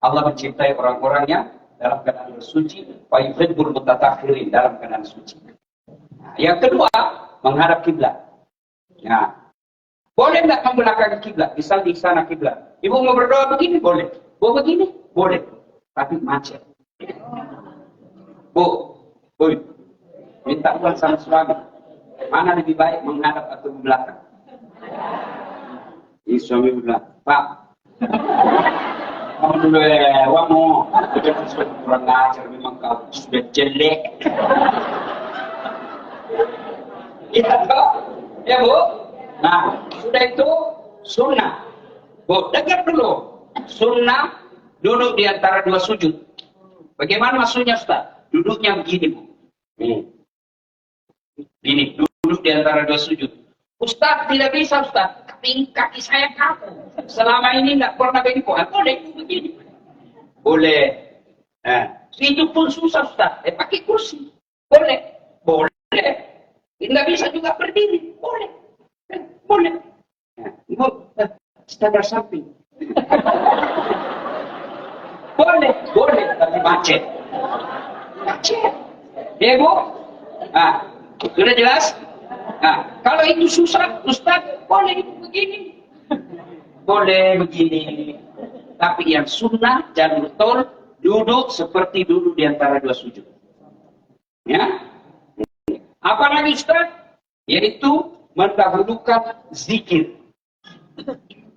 Allah mencintai orang-orang yang dalam keadaan bersuci, wa yuhibbul mutatahhirin, dalam keadaan suci. Nah, yang kedua, menghadap kiblat. Nah, boleh nggak membelakangi kiblat? Misal di sana kiblat. Ibu mau berdoa begini, boleh. Mau begini, boleh. Tapi macet. Bu, minta uang sama suami. Mana lebih baik, menghadap atau ke belakang? Ini suami bilang, Pak, kamu dulu uangmu. Dia kan sudah kurang ajar, memang kau sudah jelek. Iya toh? Ya Bu? Nah, sudah itu sunnah. Bu, dengar dulu. Sunnah duduk di antara dua sujud. Bagaimana maksudnya Ustaz? Duduknya begini Bu. Gini, duduk di antara dua sujud. Ustaz, tidak bisa Ustaz. Kaki saya kaku. Selama ini tidak pernah begini. Boleh begini. Boleh. Nah, itu pun susah Ustaz. Pakai kursi. Boleh. Boleh. Tidak bisa juga berdiri. Boleh. Boleh. Nah, standar samping. Boleh. Boleh. Tapi macet. Macet. Ya Bu? Nah, sudah jelas? Nah, kalau itu susah, Ustaz, boleh begini. Boleh begini. Tapi yang sunnah, jalur tol, duduk seperti duduk di antara dua sujud. Ya? Apalagi Ustaz? Yaitu mendahulukan zikir.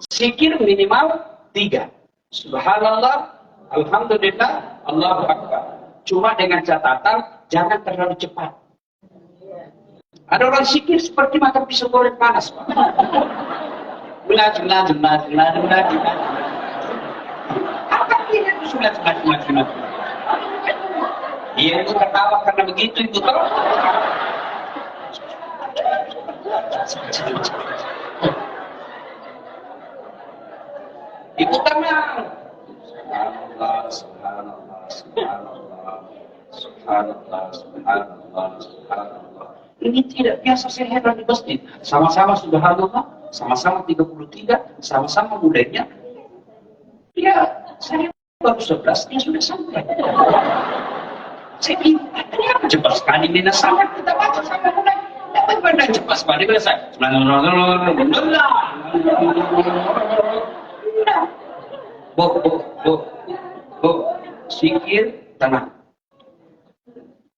Zikir minimal 3. Subhanallah, Alhamdulillah, Allahu Akbar. Cuma dengan catatan, jangan terlalu cepat. Ada orang zikir seperti makan pisau goreng panas, Pak. Apa dia itu sudah. Iya, itu ketawa karena begitu itu toh. Itu tenang. Subhanallah, subhanallah, subhanallah, subhanallah, subhanallah, subhanallah. Ini tidak biasa saya heran di masjid. Sama-sama subhanallah, sama-sama 33, sama-sama mudahnya. Ya, saya baru 11, dia sudah sampai. Saya bilang, kenapa cepat sekali Mina sangat kita baca sampai mulai. Bagaimana cepat sekali bila saya. Bu, sikir tenang.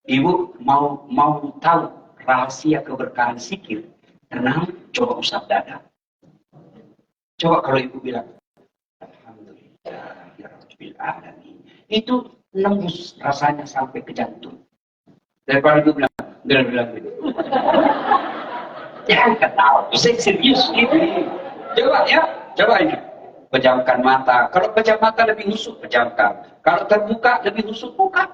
Ibu mau tahu rahasia keberkahan sikir, tenang, coba usap dada. Coba kalau ibu bilang, Alhamdulillah, ya Rabbil Alamin. Itu nembus rasanya sampai ke jantung. Daripada ibu bilang gitu. Jangan ketawa, saya serius gitu. Coba ini. Pejamkan mata. Kalau pejam mata lebih husuk, pejamkan. Kalau terbuka lebih husuk, buka.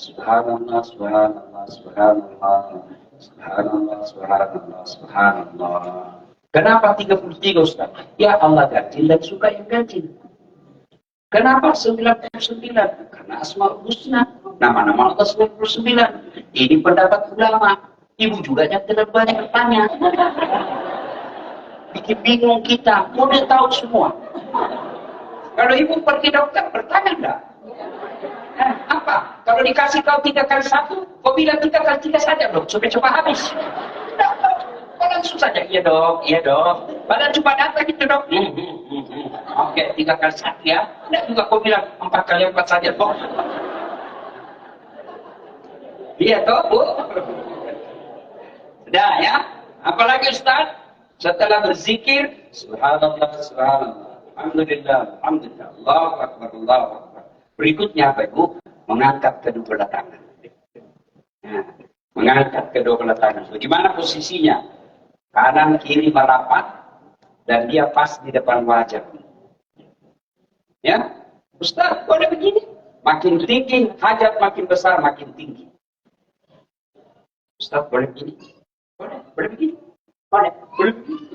Subhanallah, subhanallah, subhanallah. Subhanallah, subhanallah, subhanallah. Kenapa 33 Ustaz? Ya Allah ganjil dan suka yang ganjil. Kenapa 99? Karena Asmaul Husna. Nama-nama Allah 99. Ini pendapat ulama. Ibu juga yang terlalu banyak bertanya. Bikin bingung kita. Mau dia tahu semua. Kalau ibu pergi dokter, bertanya enggak? Apa? Kalau dikasih kau 3 kali 1, kau bilang 3 kali 3 saja dong, supaya cepat habis. Tidak, kau langsung saja, iya dok. Padahal cuma data gitu dok. Oke, 3 kali 1 ya. Tidak juga kau bilang 4 kali 4 saja dok. Iya dok, Bu. Sudah ya. Apalagi Ustaz? Setelah berzikir, subhanallah, subhanallah. Alhamdulillah, alhamdulillah. Allahu Akbar, Allahu Akbar. Berikutnya apa Ibu? Mengangkat kedua belah tangan. Nah, mengangkat kedua belah tangan. Bagaimana posisinya? Kanan kiri merapat dan dia pas di depan wajah. Ya, Ustaz, boleh begini? Makin tinggi, hajat makin besar, makin tinggi. Ustaz, boleh begini? Boleh begini? Boleh begini?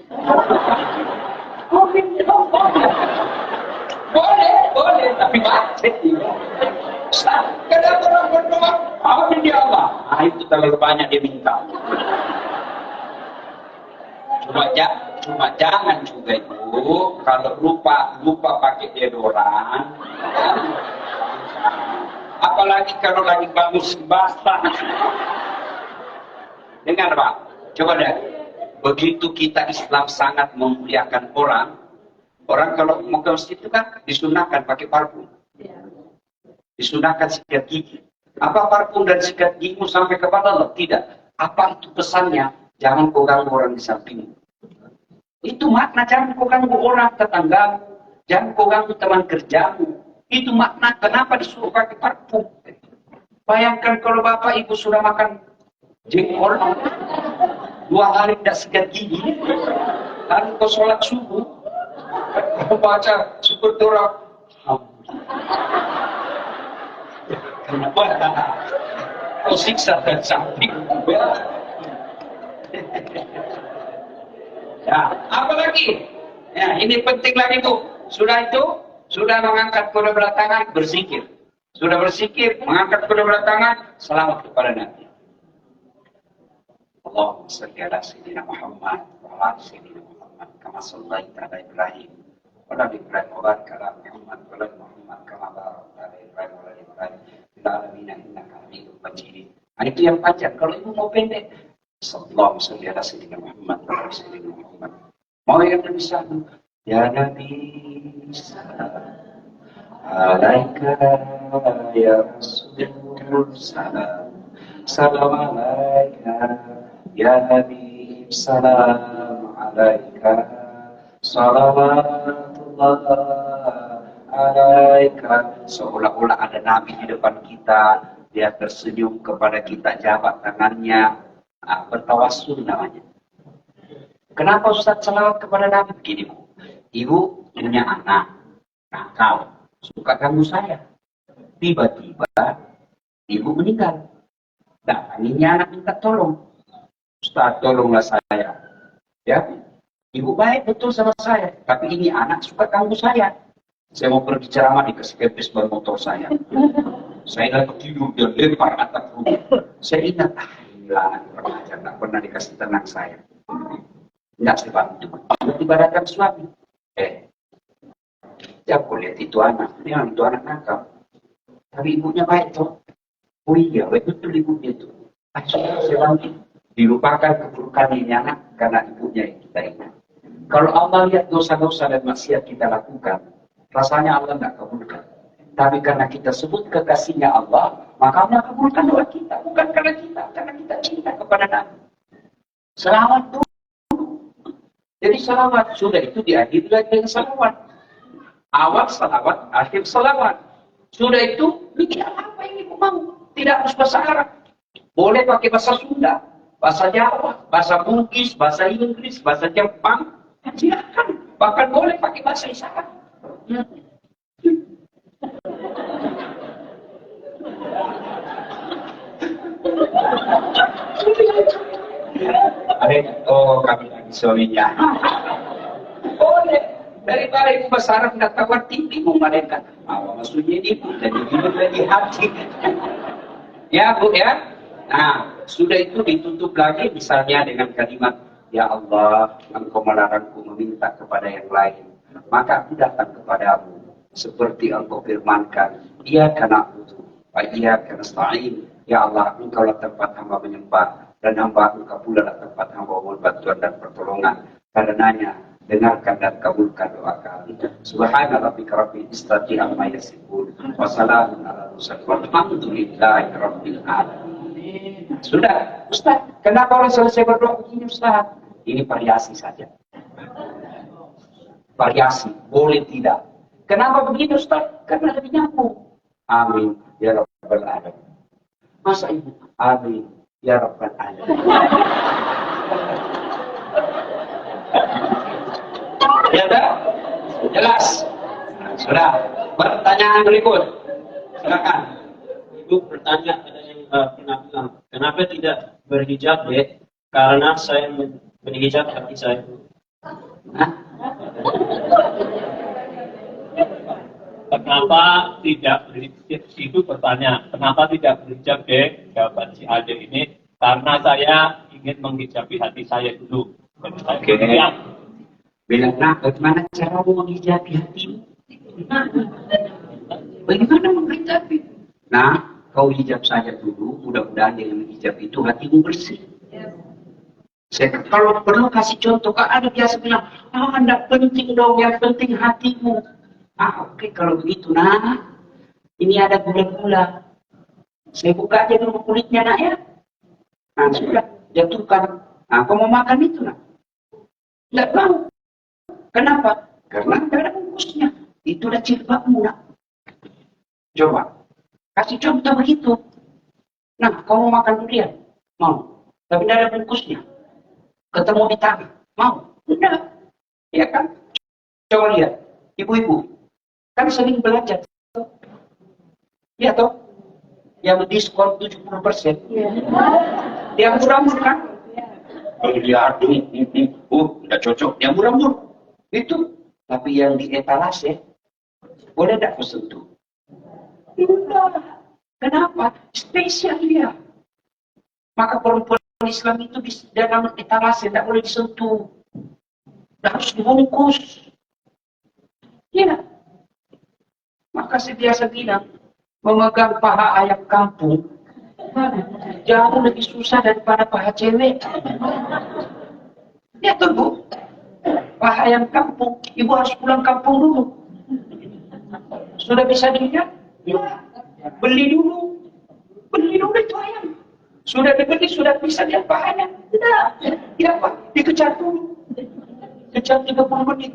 Boleh, tapi macet ini. Ustaz, kenapa orang berdoa? Amin ya Allah. Nah, itu terlalu banyak dia minta. Cuma jangan juga Ibu, kalau lupa pakai deodoran. Apalagi kalau lagi bagus basah. Dengar Pak, coba deh. Begitu kita Islam sangat memuliakan orang kalau mau ke masjid itu kan disunahkan pakai parfum. Disunahkan sikat gigi. Apa parfum dan sikat gigimu sampai kepada Allah? Tidak. Apa itu pesannya? Jangan kau ganggu orang di sampingmu. Itu makna jangan kau ganggu orang tetanggamu. Jangan kau ganggu teman kerjamu. Itu makna kenapa disuruh pakai parfum. Bayangkan kalau bapak ibu sudah makan jengkol 2 hari tidak sikat gigi. Lalu kau sholat subuh. Kau baca seperti orang. Kenapa? Kau siksa dan samping. Ya, apa lagi? Ya, ini penting lagi tuh. Sudah itu, sudah mengangkat kedua belah tangan, berzikir. Sudah berzikir, mengangkat kedua belah tangan, selamat kepada Nabi. Allahumma salli ala sayyidina Muhammad wa ala sayyidina Muhammad kama shallaita ala Ibrahim wa ala Ibrahim wa barik ala Muhammad wa ala Muhammad kama barakta ala Ibrahim wa ala Ibrahim fil alamin innaka Hamidum Majid. Nah, itu yang panjang. Kalau ibu mau pendek, sallallahu alaihi ala sayyidina Muhammad wa ala sayyidina Muhammad. Mau yang lebih satu, ya Nabi salam alaika ya Rasul salam salam alaika ya Nabi salam alaika salawatullah alaika. Seolah-olah ada Nabi di depan kita, dia tersenyum kepada kita, jabat tangannya, bertawassul namanya. Kenapa Ustaz selawat kepada Nabi? Begini Bu, ibu punya anak nakal, suka ganggu saya. Tiba-tiba ibu meninggal. Datanginya anak minta tolong. Ustaz tolonglah saya. Ya, ibu baik betul sama saya, tapi ini anak suka ganggu saya. Saya mau pergi ceramah dikasih kepes ban motor saya. Saya lagi tidur dan lempar atap rumah. Saya ingat, inilah anak kurang ajar, tak pernah dikasih tenang saya. Enggak saya bantu. Tiba-tiba datang suami. Ya aku lihat itu anak, memang itu anak nakal. Tapi ibunya baik toh. Oh iya, betul ibunya itu. Sudah saya bantu. Dilupakan keburukan ini anak karena ibunya yang kita ingat. Kalau Allah lihat dosa-dosa dan maksiat kita lakukan, rasanya Allah tidak kabulkan. Tapi karena kita sebut kekasihnya Allah, maka Allah kabulkan doa kita. Bukan karena kita cinta kepada Nabi. Selawat dulu. Jadi salawat, sudah itu diakhiri lagi dengan salawat. Awal salawat, akhir salawat. Sudah itu, bikin apa yang ibu mau. Tidak harus bahasa Arab. Boleh pakai bahasa Sunda, bahasa Jawa, bahasa Bugis, bahasa Inggris, bahasa Jepang. Silakan. Bahkan boleh pakai bahasa isyarat. Oh, kami lagi suaminya. Boleh. Daripada ibu bahasa Arab tidak tahu tinggi memadamkan. Maksudnya ini jadi hidup lagi hati. Ya Bu ya. Nah, sudah itu ditutup lagi misalnya dengan kalimat, ya Allah, Engkau melarangku meminta kepada yang lain. Maka aku datang kepadamu. Seperti Engkau firmankan, Iyyaka na'budu wa iyyaka nasta'in. Ya Allah, Engkau lah tempat hamba menyembah. Dan hamba Engkau pula lah tempat hamba mohon bantuan dan pertolongan. Karenanya, dengarkan dan kabulkan doa kami. Subhana rabbika rabbil izzati amma yasifun. Wa salamun ala mursalin walhamdulillahi rabbil alamin. Sudah, Ustaz, kenapa orang selesai berdoa begini Ustaz? Ini variasi saja. Variasi, boleh tidak. Kenapa begini Ustaz? Karena lebih nyambung. Amin ya rabbal alamin. Masa ibu? Amin ya rabbal alamin. Ya dah? Jelas? Nah, sudah. Pertanyaan berikut. Silakan.
Ibu bertanya, ada yang pernah bilang, kenapa tidak berhijab ya? Karena saya berhijab hati saya.
Hah?
Kenapa tidak berhijab? Itu pertanyaan. Kenapa tidak berhijab deh? Jawaban si Ade ini, karena saya ingin menghijabi hati saya dulu.
Oke. Bilang, nah bagaimana cara menghijabi hatimu? Bagaimana menghijabi? Nah, kau hijab saja dulu, mudah-mudahan dengan hijab itu hatimu bersih. Saya kalau perlu kasih contoh, kalau ada biasa bilang, enggak penting dong, yang penting hatimu. Oke, kalau begitu, nah, ini ada gula-gula. Saya buka aja dulu kulitnya, nak ya. Nah, sudah jatuhkan. Nah, kau mau makan itu nak? Tidak mau. Kenapa? Karena tidak ada bungkusnya. Itu udah jilbabmu nak. Coba. Kasih contoh begitu. Nah, kau mau makan durian? Mau. Tapi tidak ada bungkusnya. Ketemu di tanah. Mau? Tidak. Ya kan? Coba lihat. Ibu-ibu. Kan sering belajar. Ya toh? Yang diskon 70%. Yang murah-murah kan? Kalau dia adung, tidak cocok. Yang murah-murah. Itu. Tapi yang di etalase, boleh tidak kau sentuh? Tidak. Kenapa? Spesial dia. Maka perempuan Islam itu di dalam etalase tidak boleh disentuh. Tidak harus dibungkus. Ya. Maka saya biasa bilang, memegang paha ayam kampung jauh lebih susah daripada paha cewek. Ya tunggu. Paha ayam kampung, ibu harus pulang kampung dulu. Sudah bisa dilihat? Ya. Beli dulu. Beli dulu itu ayam. Sudah dibeli, sudah bisa lihat pahanya. Tidak. Ya Pak, dikejar dulu. Kejar 30 menit.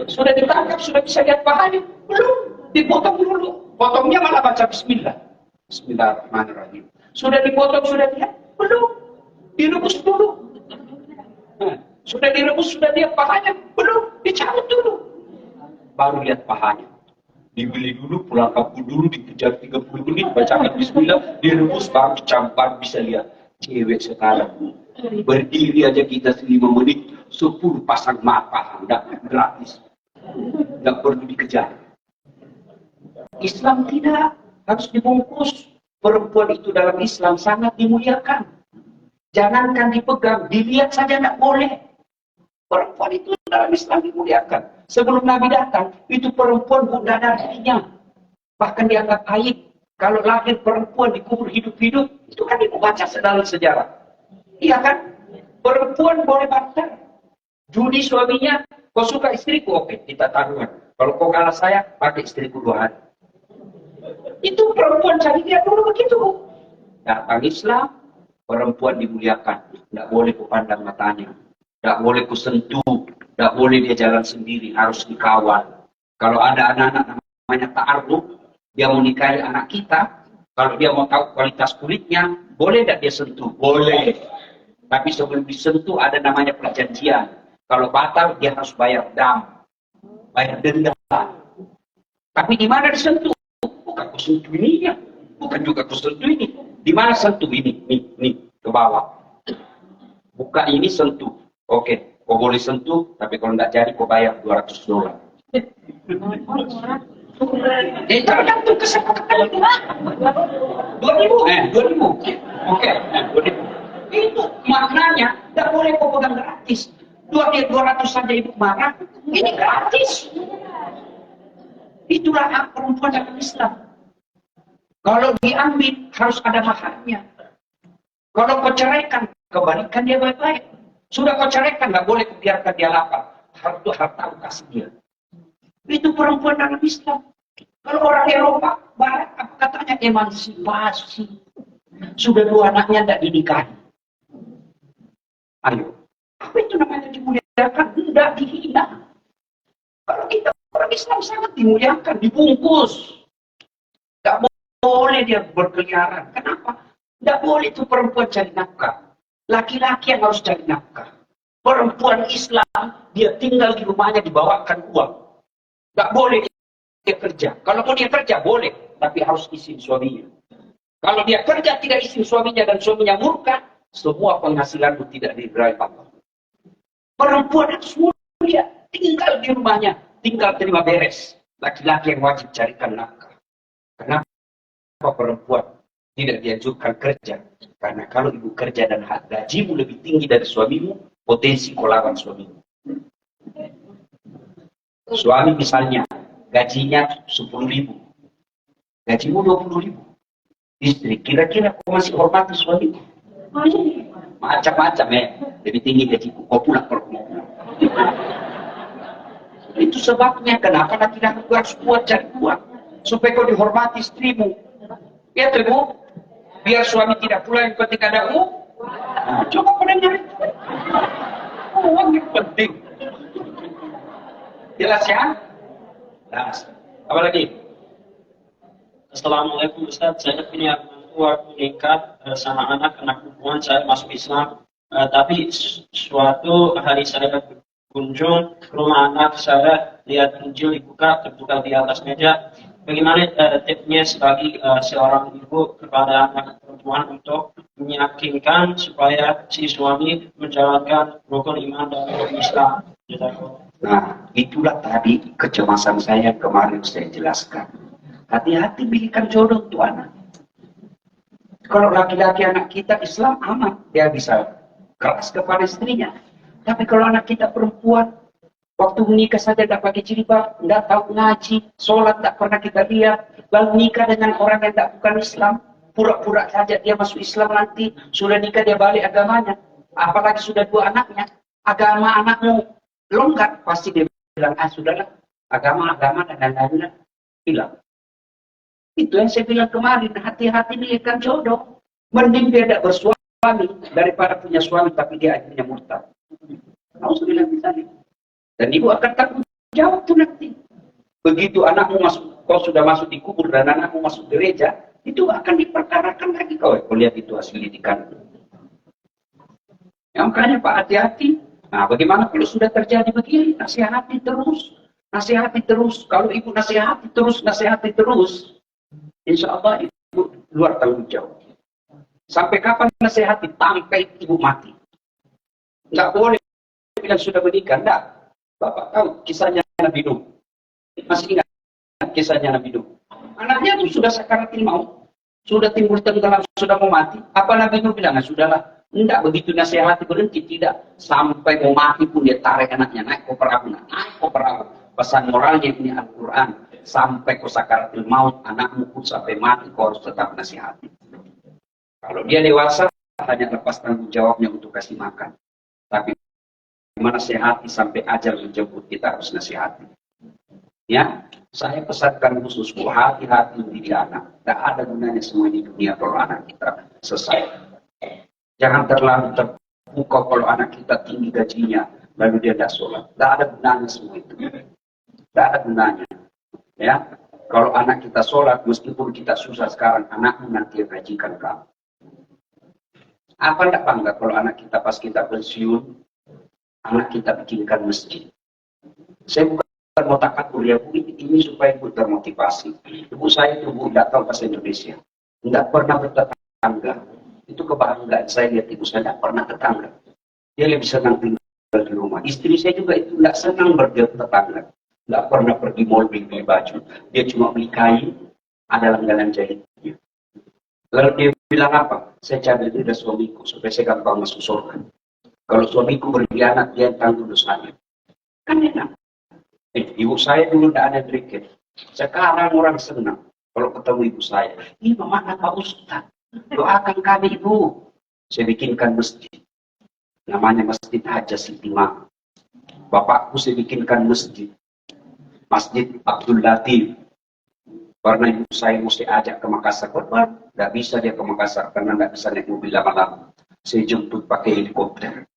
Sudah ditangkap, sudah bisa lihat pahanya. Belum. Dipotong dulu. Potongnya malah baca bismillah. Bismillahirrahmanirrahim. Sudah dipotong, sudah lihat? Belum. Direbus dulu. Nah, sudah direbus, sudah lihat pahanya? Belum. Dicabut dulu. Baru lihat pahanya. Dibeli dulu, pulang kampung dulu, dikejar 30 menit, bacakan bismillah, direbus, baru dicabut, bisa lihat. Cewek sekarang. Berdiri aja kita 5 menit, 10 pasang mata. Udah gratis. Tidak perlu dikejar. Islam tidak harus dibungkus. Perempuan itu dalam Islam sangat dimuliakan. Jangankan dipegang, dilihat saja tidak boleh. Perempuan itu dalam Islam dimuliakan. Sebelum Nabi datang, itu perempuan bunda darinya. Bahkan dianggap aib. Kalau lahir perempuan dikubur hidup-hidup, itu kan dibaca dalam sejarah. Iya kan? Perempuan boleh barter. Judi suaminya, kau suka istriku, oke, kita taruhan. Kalau kau kalah saya, pakai istriku 2 hari. Itu perempuan cari dia dulu begitu. Datang Islam, perempuan dimuliakan. Tidak boleh ku pandang matanya. Tidak boleh ku sentuh. Tidak boleh dia jalan sendiri. Harus dikawal. Kalau ada anak-anak namanya ta'aruf, dia mau nikahi anak kita. Kalau dia mau tahu kualitas kulitnya, boleh tidak dia sentuh? Boleh. Tapi sebelum disentuh ada namanya perjanjian. Kalau batal, dia harus bayar dam. Bayar denda. Tapi di mana disentuh? Bukan ku sentuh ini ya. Bukan juga ku sentuh ini. Di mana sentuh ini? Nih, ke bawah. Buka ini sentuh. Oke, kau boleh sentuh, tapi kalau tidak jadi, kau bayar $200. Tergantung kesepakatan itu. 2.000. Oke, 2.000. Itu maknanya, tidak boleh kau pegang gratis. 200 saja ibu marah, ini gratis. Itulah hak perempuan dalam Islam. Kalau diambil, harus ada maharnya. Kalau kau ceraikan, kembalikan dia baik-baik. Sudah kau ceraikan, nggak boleh biarkan dia lapar. Harta kasih dia. Itu perempuan dalam Islam. Kalau orang Eropa, Barat, apa katanya? Emansipasi. Sudah 2 anaknya tidak dinikahi. Ayo. Apa itu namanya dimuliakan? Tidak dihina. Kalau kita orang Islam sangat dimuliakan, dibungkus. Tidak boleh dia berkeliaran. Kenapa? Tidak boleh itu perempuan cari nafkah. Laki-laki yang harus cari nafkah. Perempuan Islam, dia tinggal di rumahnya dibawakan uang. Tidak boleh dia kerja. Kalau mau dia kerja, boleh. Tapi harus izin suaminya. Kalau dia kerja tidak izin suaminya dan suaminya murka, semua penghasilanmu tidak diberai Allah. Perempuan harus mulia. Tinggal di rumahnya. Tinggal terima beres. Laki-laki yang wajib carikan nafkah. Kenapa perempuan tidak dianjurkan kerja? Karena kalau ibu kerja dan gajimu lebih tinggi dari suamimu, potensi kau lawan suamimu. Suami misalnya, gajinya 10.000. Gajimu 20.000. Istri, kira-kira kau masih hormati suamimu? Macam-macam ya. Lebih tinggi gajiku, kau pulang kalau mau pulang. Itu sebabnya kenapa laki-laki harus kuat cari uang. Supaya kau dihormati istrimu. Ya ibu, biar suami tidak pulang ketika ada Nah, coba pada nyari. Uang yang penting. Jelas ya?
Jelas. Apa lagi? Assalamualaikum Ustaz, saya punya menantu waktu nikah sama anak perempuan saya masuk Islam. Tapi suatu hari saya berkunjung ke rumah anak saya, lihat Injil dibuka, terbuka di atas meja. Bagaimana tipsnya sebagai seorang ibu kepada anak perempuan untuk meyakinkan supaya si suami menjalankan rukun iman dan rukun Islam?
Nah, itulah tadi kecemasan saya kemarin saya jelaskan. Hati-hati pilihkan jodoh untuk anak. Kalau laki-laki anak kita Islam aman, dia bisa keras kepada istrinya. Tapi kalau anak kita perempuan, waktu menikah saja tidak pakai jilbab, tidak tahu ngaji, sholat tidak pernah kita lihat, lalu nikah dengan orang yang tidak bukan Islam, pura-pura saja dia masuk Islam nanti, sudah nikah dia balik agamanya. Apalagi sudah 2 anaknya, agama anakmu longgar, pasti dia bilang, sudahlah, agama dan lain-lain hilang. Itu yang saya bilang kemarin, hati-hati pilihkan jodoh. Mending dia tidak bersuami daripada punya suami tapi dia punya murtad. Alhamdulillah misalnya. Dan ibu akan tanggung jawab tuh nanti. Begitu anakmu masuk, kau sudah masuk di kubur dan anakmu masuk gereja, itu akan diperkarakan lagi kau. Kau lihat itu hasil didikan. Ya, makanya Pak hati-hati. Nah, bagaimana kalau sudah terjadi begini? Nasihati terus. Nasihati terus. Kalau ibu nasihati terus, insya Allah ibu luar tanggung jawab. Sampai kapan nasihati? Sampai ibu mati. Nggak boleh bilang sudah menikah. Nggak. Bapak tahu kisahnya Nabi Nuh. Masih ingat kisahnya Nabi Nuh? Anaknya itu sudah sakaratil maut. Sudah timbul tenggelam, sudah mau mati. Apa Nabi Nuh bilang? Nah, sudahlah. Tidak begitu nasihati berhenti. Tidak. Sampai mau mati pun dia tarik anaknya. Naik ke perahu. Pesan moralnya ini Al-Quran. Sampai kau sakaratil maut, anakmu pun sampai mati, kau harus tetap nasihati. Kalau dia dewasa, hanya lepas tanggung jawabnya untuk kasih makan. Tapi menasihati sampai ajal menjemput, kita harus nasihati. Ya, saya pesankan khususku, hati-hati mendidik anak. Tidak ada gunanya semua di dunia kalau anak kita selesai. Jangan terlalu terbuka kalau anak kita tinggi gajinya, lalu dia tidak sholat. Tidak ada gunanya semua itu. Tidak ada gunanya. Ya, kalau anak kita sholat, meskipun kita susah sekarang, anakmu nanti yang gajikan kamu. Apa tidak bangga kalau anak kita pas kita pensiun, anak kita bikinkan masjid. Saya bukan mau takatur ya, Bu, ini supaya ibu termotivasi. Ibu saya itu Bu tidak tahu bahasa Indonesia, tidak pernah bertetangga. Itu kebanggaan saya lihat ibu saya tidak pernah tetangga. Dia lebih senang tinggal di rumah. Istri saya juga itu tidak senang bertetangga. Nggak pernah pergi mall beli baju. Dia cuma beli kain, ada langganan jahitnya. Lalu dia bilang apa? Saya cari dari suamiku supaya saya gampang masuk surga. Kalau suamiku berkhianat, dia tanggung dosanya. Kan enak. Ibu saya dulu tidak ada drinking. Sekarang orang senang kalau ketemu ibu saya. Ini mana Pak Ustaz? Doakan kami ibu. Saya bikinkan masjid. Namanya Masjid Haja Sitima. Bapakku saya bikinkan masjid. Masjid Abdul Latif. Karena ibu saya mesti ajak ke Makassar. Tidak bisa dia ke Makassar karena tidak bisa naik mobil lama-lama. Saya jemput pakai helikopter.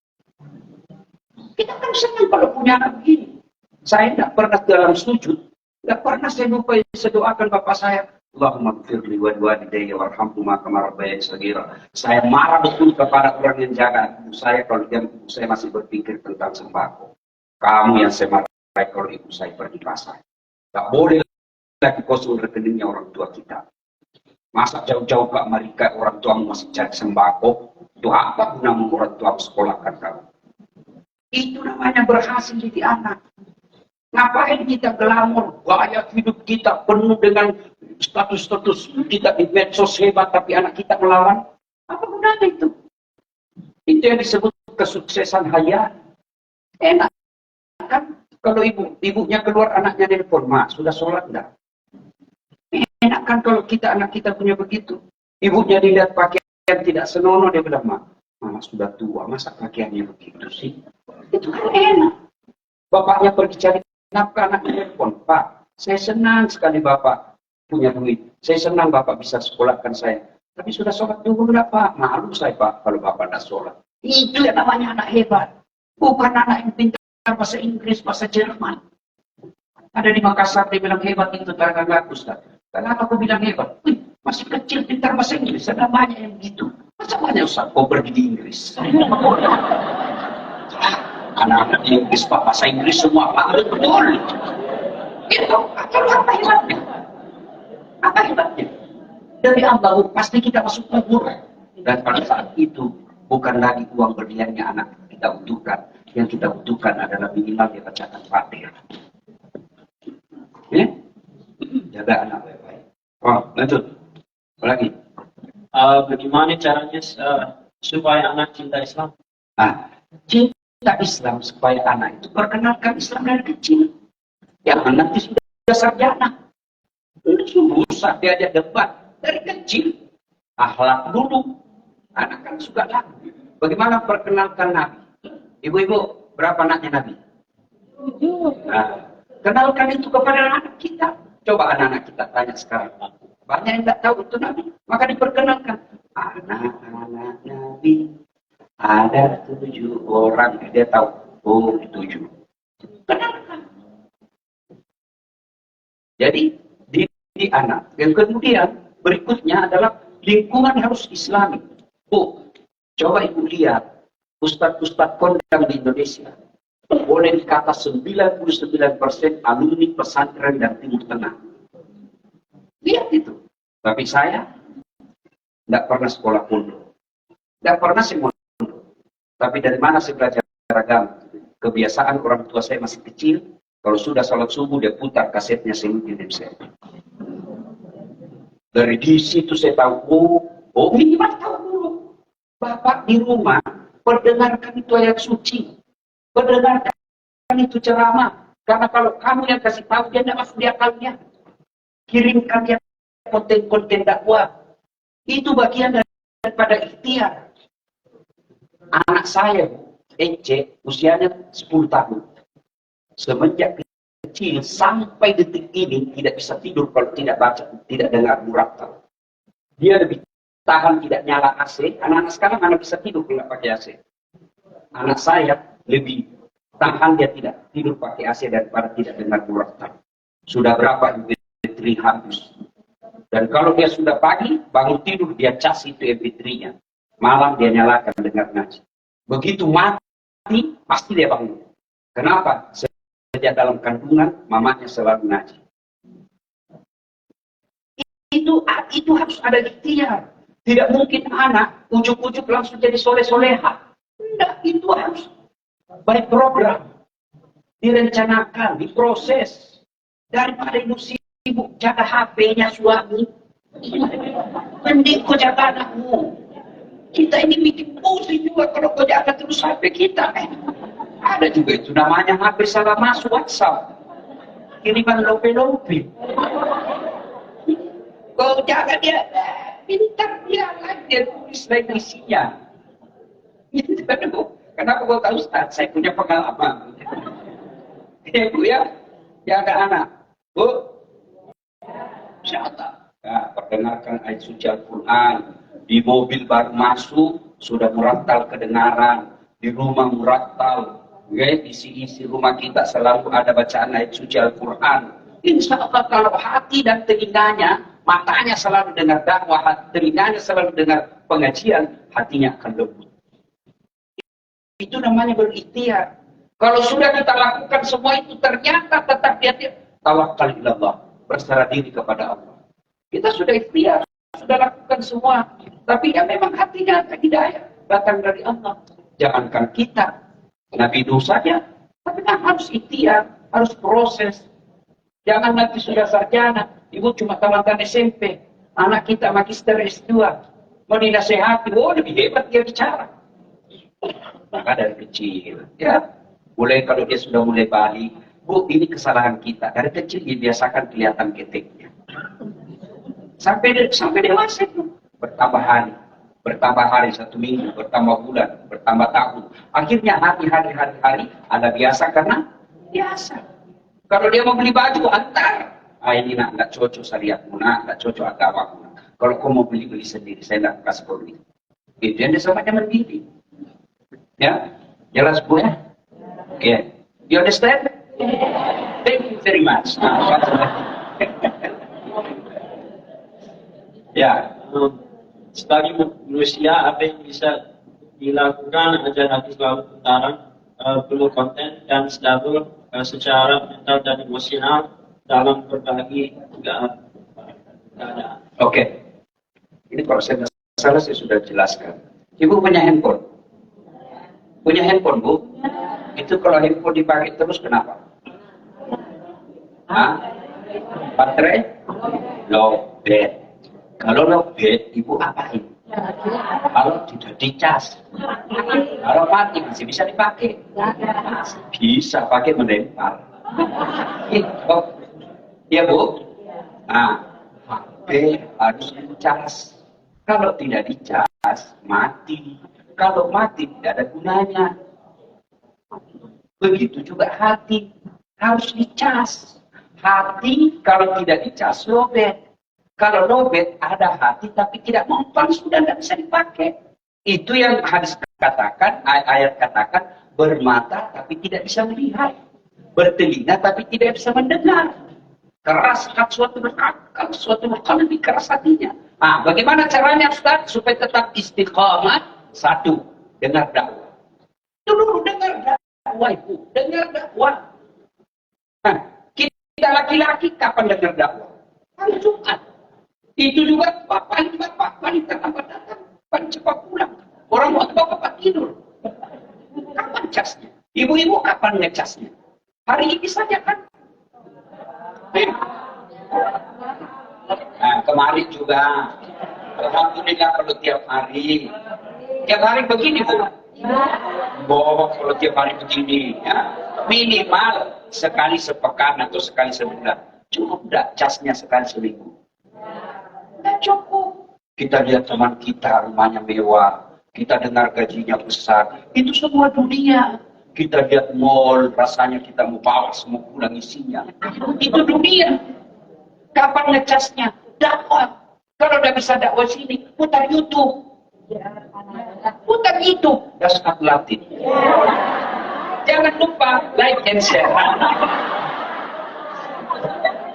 Kita kan senang kalau punya anak begini. Saya tidak pernah dalam sujud. Tidak pernah saya lupa sedoakan bapak saya. Allahumma gfirli wa walidayya warhamhuma kama rabbayani shaghira. Saya marah betul kepada orang yang jaga ibu saya kalau ibu saya masih berpikir tentang sembako. Kamu yang saya marah kalau ibu saya pergi pasar. Tak boleh lagi kosong rekeningnya orang tua kita. Masa jauh-jauh ke Amerika orang tuamu masih cari sembako. Itu apa gunamu orang tua sekolahkan kamu? Itu namanya berhasil jadi anak. Ngapain kita glamor? Gaya hidup kita penuh dengan status-status kita di medsos hebat tapi anak kita melawan. Apa gunanya itu? Itu yang disebut kesuksesan hayat. Enak kan? Kalau ibunya keluar anaknya nelpon, "Ma, sudah sholat enggak?" Enak kan kalau kita anak kita punya begitu. Ibunya dilihat pakaian tidak senonoh, dia bilang, "Mama sudah tua, masa pakaiannya begitu sih?" Itu kan enak. Bapaknya pergi cari nafkah, anaknya nelpon, "Pak, saya senang sekali Bapak punya duit. Saya senang Bapak bisa sekolahkan saya. Tapi sudah sholat dulu enggak Pak? Malu saya Pak kalau Bapak enggak sholat. Itu yang namanya anak hebat. Bukan anak yang pintar bahasa Inggris, bahasa Jerman. Ada di Makassar dia bilang hebat itu tetangga Ustaz. Kenapa aku bilang hebat? Wih, masih kecil pintar bahasa Inggris. Ada banyak yang begitu. Masa banyak Ustaz kau pergi di Inggris? Anak-anak di Inggris Pak, bahasa Inggris semua Pak. Betul. Itu apa hebatnya? Apa hebatnya? Dari Allah pasti kita masuk kubur. Dan pada saat itu bukan lagi uang berliannya anak kita butuhkan. Yang kita butuhkan adalah minimal dia bacakan Fatihah. Ya? Jaga anak baik-baik. Oh, lanjut. Apa lagi?
Bagaimana caranya supaya anak cinta Islam?
Cinta Islam supaya anak itu perkenalkan Islam dari kecil. Jangan nanti sudah sarjana. Susah diajak debat dari kecil. Akhlak dulu. Anak kan suka lagu. Bagaimana perkenalkan Nabi? Ibu-ibu, berapa anaknya Nabi? Nah, kenalkan itu kepada anak kita. Coba anak-anak kita tanya sekarang. Banyak yang tidak tahu itu Nabi. Maka diperkenalkan. Anak-anak Nabi ada 7 orang. Dia tahu. Oh, 7. Kenalkan. Jadi, di anak. Yang kemudian, berikutnya adalah lingkungan harus Islami. Oh, coba ibu lihat. Ustadz-ustadz kondang di Indonesia. Boleh dikata 99% alumni pesantren dan Timur Tengah. Lihat itu. Tapi saya tidak pernah sekolah pondok. Tidak pernah saya mondok. Tapi dari mana saya belajar agama? Kebiasaan orang tua saya masih kecil. Kalau sudah salat subuh dia putar kasetnya Sayyidina Nursi. Dari di situ saya tahu, oh minimal tahu dulu. Bapak di rumah perdengarkan itu ayat suci. Perdengarkan itu ceramah. Karena kalau kamu yang kasih tahu, dia tidak masuk di akalnya. Kirimkan dia konten-konten dakwah. Itu bagian daripada ikhtiar. Anak saya, Ece, usianya 10 tahun. Semenjak kecil sampai detik ini tidak bisa tidur kalau tidak baca, tidak dengar murattal. Dia lebih tahan tidak nyala AC. Anak-anak sekarang mana bisa tidur kalau pakai AC. Anak saya lebih tahan dia tidak tidur pakai AC daripada tidak dengar murattal. Sudah berapa MP3 habis. Dan kalau dia sudah pagi, bangun tidur, dia cas itu MP3-nya. Malam dia nyalakan dengar ngaji. Begitu mati, pasti dia bangun. Kenapa? Sejak dalam kandungan, mamanya selalu ngaji. Itu harus ada ikhtiar. Tidak mungkin anak ujuk-ujuk langsung jadi soleh-soleha. Tidak, itu harus baik program. Direncanakan, diproses. Daripada ibu sibuk jaga HP-nya suami. Mending kau jaga anakmu. Kita ini bikin pusing juga kalau kau jaga terus HP kita. Ada juga itu namanya HP salah masuk WhatsApp. Kiriman lope-lope. Kau jaga dia. Pintar dia lagi, dia tulis lagi isinya. Kenapa kau tahu Ustaz? Saya punya pengalaman. Bu ya, jaga anak. Bu, syaitan. Ya, perdengarkan ayat suci Al-Quran. Di mobil baru masuk, sudah murattal kedengaran. Di rumah murattal. Ya, isi-isi rumah kita selalu ada bacaan ayat suci Al-Quran. Insya Allah kalau hati dan telinganya, matanya selalu dengar dakwah, telinganya selalu dengar pengajian, hatinya akan lembut. Itu namanya berikhtiar. Kalau sudah kita lakukan semua itu, ternyata tetap dia tawakal ilallah, berserah diri kepada Allah. Kita sudah ikhtiar, sudah lakukan semua, tapi ya memang hatinya hidayah datang dari Allah. Jangankan kita, Nabi Nuh saja, tapi kan harus ikhtiar, harus proses. Jangan nanti sudah sarjana, ibu cuma tamatan SMP, anak kita magister S2, mau dinasehati, oh lebih hebat dia bicara. Maka dari kecil, ya, mulai kalau dia sudah mulai balik, bu ini kesalahan kita, dari kecil dibiasakan kelihatan keteknya. Sampai dewasa itu, bertambah hari, 1 minggu, bertambah bulan, bertambah tahun. Akhirnya hari, ada biasa karena biasa. Kalau dia mau beli baju, antar. Ah ini nak cocok syariatmu, nak cocok agamamu. Kalau kau mau beli sendiri, saya tidak kasih kau beli. Itu yang disamakan mandiri. Ya, jelas Bu ya? Okay. You understand? Thank you very much. Ya,
sebagai manusia apa yang bisa dilakukan agar hati selalu tentram, penuh konten dan stabil secara mental dan emosional dalam berbagai keadaan.
Oke. Ini kalau saya tidak salah saya sudah jelaskan. Ibu punya handphone? Punya handphone Bu? Itu kalau handphone dipakai terus kenapa? Hah? Baterai? Lowbat. Kalau lowbat, Ibu apain? Kalau tidak dicas. Kalau mati masih bisa dipakai. Masih bisa pakai melempar. Oh. Iya Bu? Nah, HP harus dicas. Kalau tidak dicas, mati. Kalau mati tidak ada gunanya. Begitu juga hati harus dicas. Hati kalau tidak dicas lowbat. Kalau lowbat ada hati tapi tidak mempan sudah tidak bisa dipakai. Itu yang hadis katakan, ayat katakan bermata tapi tidak bisa melihat, bertelinga tapi tidak bisa mendengar. Keras suatu berakal, suatu berakal lebih keras hatinya. Nah, bagaimana caranya Ustaz supaya tetap istiqamah? Satu, dengar dakwah. Dulu dengar dakwah Ibu, dengar dakwah. Nah, kita laki-laki kapan dengar dakwah? Hari Jumat. Itu juga paling terlambat datang, paling cepat pulang. Orang mau bapak tidur. Kapan casnya? Ibu-ibu kapan ngecasnya? Hari ini saja kan? Nah, kemarin juga. Alhamdulillah kalau tiap hari. Tiap hari begini Bu. Bohong kalau tiap hari begini. Ya. Minimal sekali sepekan atau sekali sebulan. Cukup enggak casnya sekali seminggu? Enggak cukup. Kita lihat teman kita rumahnya mewah. Kita dengar gajinya besar. Itu semua dunia. Kita lihat mall, rasanya kita mau bawa semua pulang isinya. Itu dunia. Kapan ngecasnya? Dakwah. Kalau udah bisa dakwah sini, putar YouTube. Putar YouTube. Dasar Latin. Jangan lupa like and share.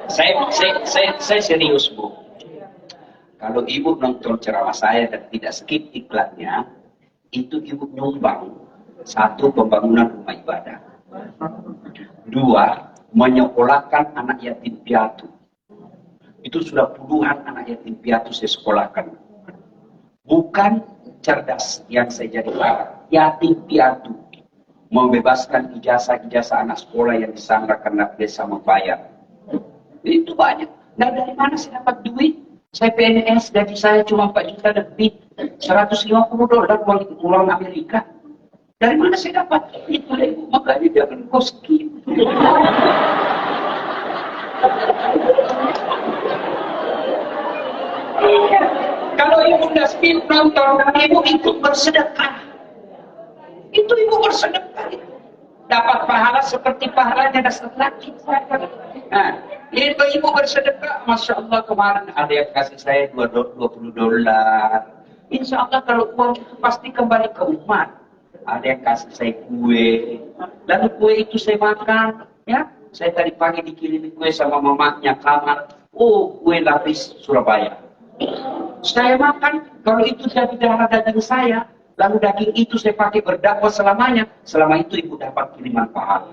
Saya serius Bu. Kalau Ibu nonton ceramah saya dan tidak skip iklannya, itu Ibu nyumbang. Satu, pembangunan rumah ibadah. Dua, menyekolahkan anak yatim piatu. Itu sudah puluhan anak yatim piatu saya sekolahkan. Bukan cerdas yang saya jadi yatim piatu. Membebaskan ijazah-ijazah anak sekolah yang disanggah karena desa membayar. Itu banyak. Nah, dari mana saya dapat duit? Saya PNS, gaji saya cuma 4 juta lebih. $150 uang Amerika. Dari mana saya dapat? Itu Ibu, makanya jangan kau skip. Kalau Ibu tidak skip nonton, Ibu ikut bersedekah. Itu Ibu bersedekah. Dapat pahala seperti pahalanya dasar laki. Nah, itu Ibu bersedekah. Masya Allah kemarin ada yang kasih saya $20. Insya Allah kalau uang itu pasti kembali ke umat. Ada yang kasih saya kue. Lalu kue itu saya makan. Ya, saya tadi pagi dikirimi kue sama mamanya kamar. Oh, kue lapis Surabaya. Saya makan. Kalau itu jadi darah daging saya. Lalu daging itu saya pakai berdakwah selamanya. Selama itu Ibu dapat kiriman pahala.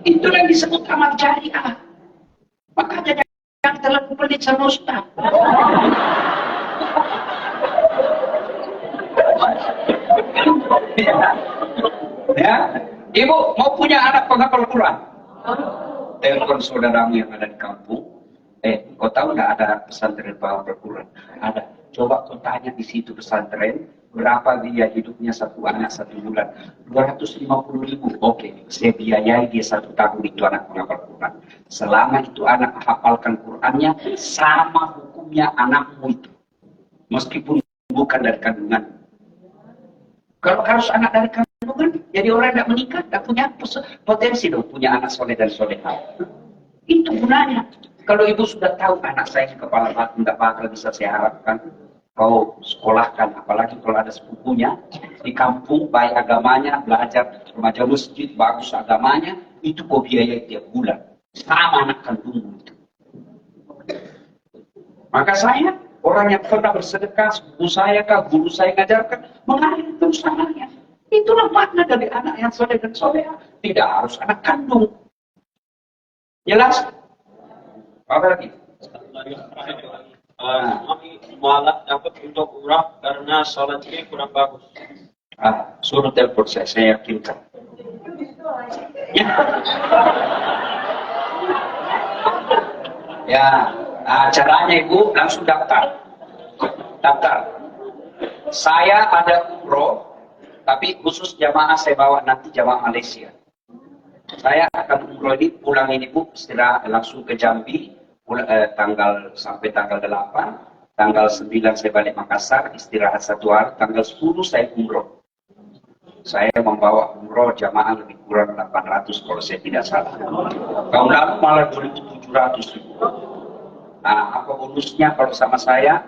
Itu yang disebut amal jariah. Makanya jangan terlalu pelit sama Ustaz. Ya, Ibu mau punya anak penghafal Quran? Telepon saudaramu yang ada di kampung. Kau tahu nggak ada pesantren penghafal Quran? Ada. Coba kau tanya di situ pesantren, berapa biaya hidupnya satu anak 1 bulan? 250.000. Oke, saya biayai dia 1 tahun itu anak penghafal Quran. Selama itu anak hafalkan Qurannya, sama hukumnya anakmu itu. Meskipun bukan dari kandungan. Kalau harus anak dari kandungan, jadi orang tidak menikah, tidak punya potensi dong, punya anak soleh dan solehah. Itu gunanya. Kalau ibu sudah tahu anak saya kepala batu tidak bakal bisa saya harapkan kau sekolahkan, apalagi kalau ada sepupunya di kampung, baik agamanya, belajar remaja masjid, bagus agamanya, itu kau biayai tiap bulan. Sama anak kandungmu itu. Maka saya, orang yang pernah bersedekah, sepupu saya kah, guru saya ngajarkan, mengalir terus anaknya. Itulah makna dari anak yang soleh dan soleha. Tidak harus anak kandung. Jelas? Apa lagi?
Kami mualaf dapat untuk umrah karena sholatnya kurang bagus.
Suruh telepon saya yakinkan. Ya, caranya ibu langsung daftar. Saya ada umroh, tapi khusus jamaah saya bawa nanti jamaah Malaysia. Saya akan umroh ini, pulang ini bu, istirahat langsung ke Jambi, sampai tanggal 8, tanggal 9 saya balik Makassar, istirahat 1 hari, tanggal 10 saya umroh. Saya membawa umroh jamaah lebih kurang 800 kalau saya tidak salah. Tahun lalu malah 2.700. Nah, apa bonusnya kalau sama saya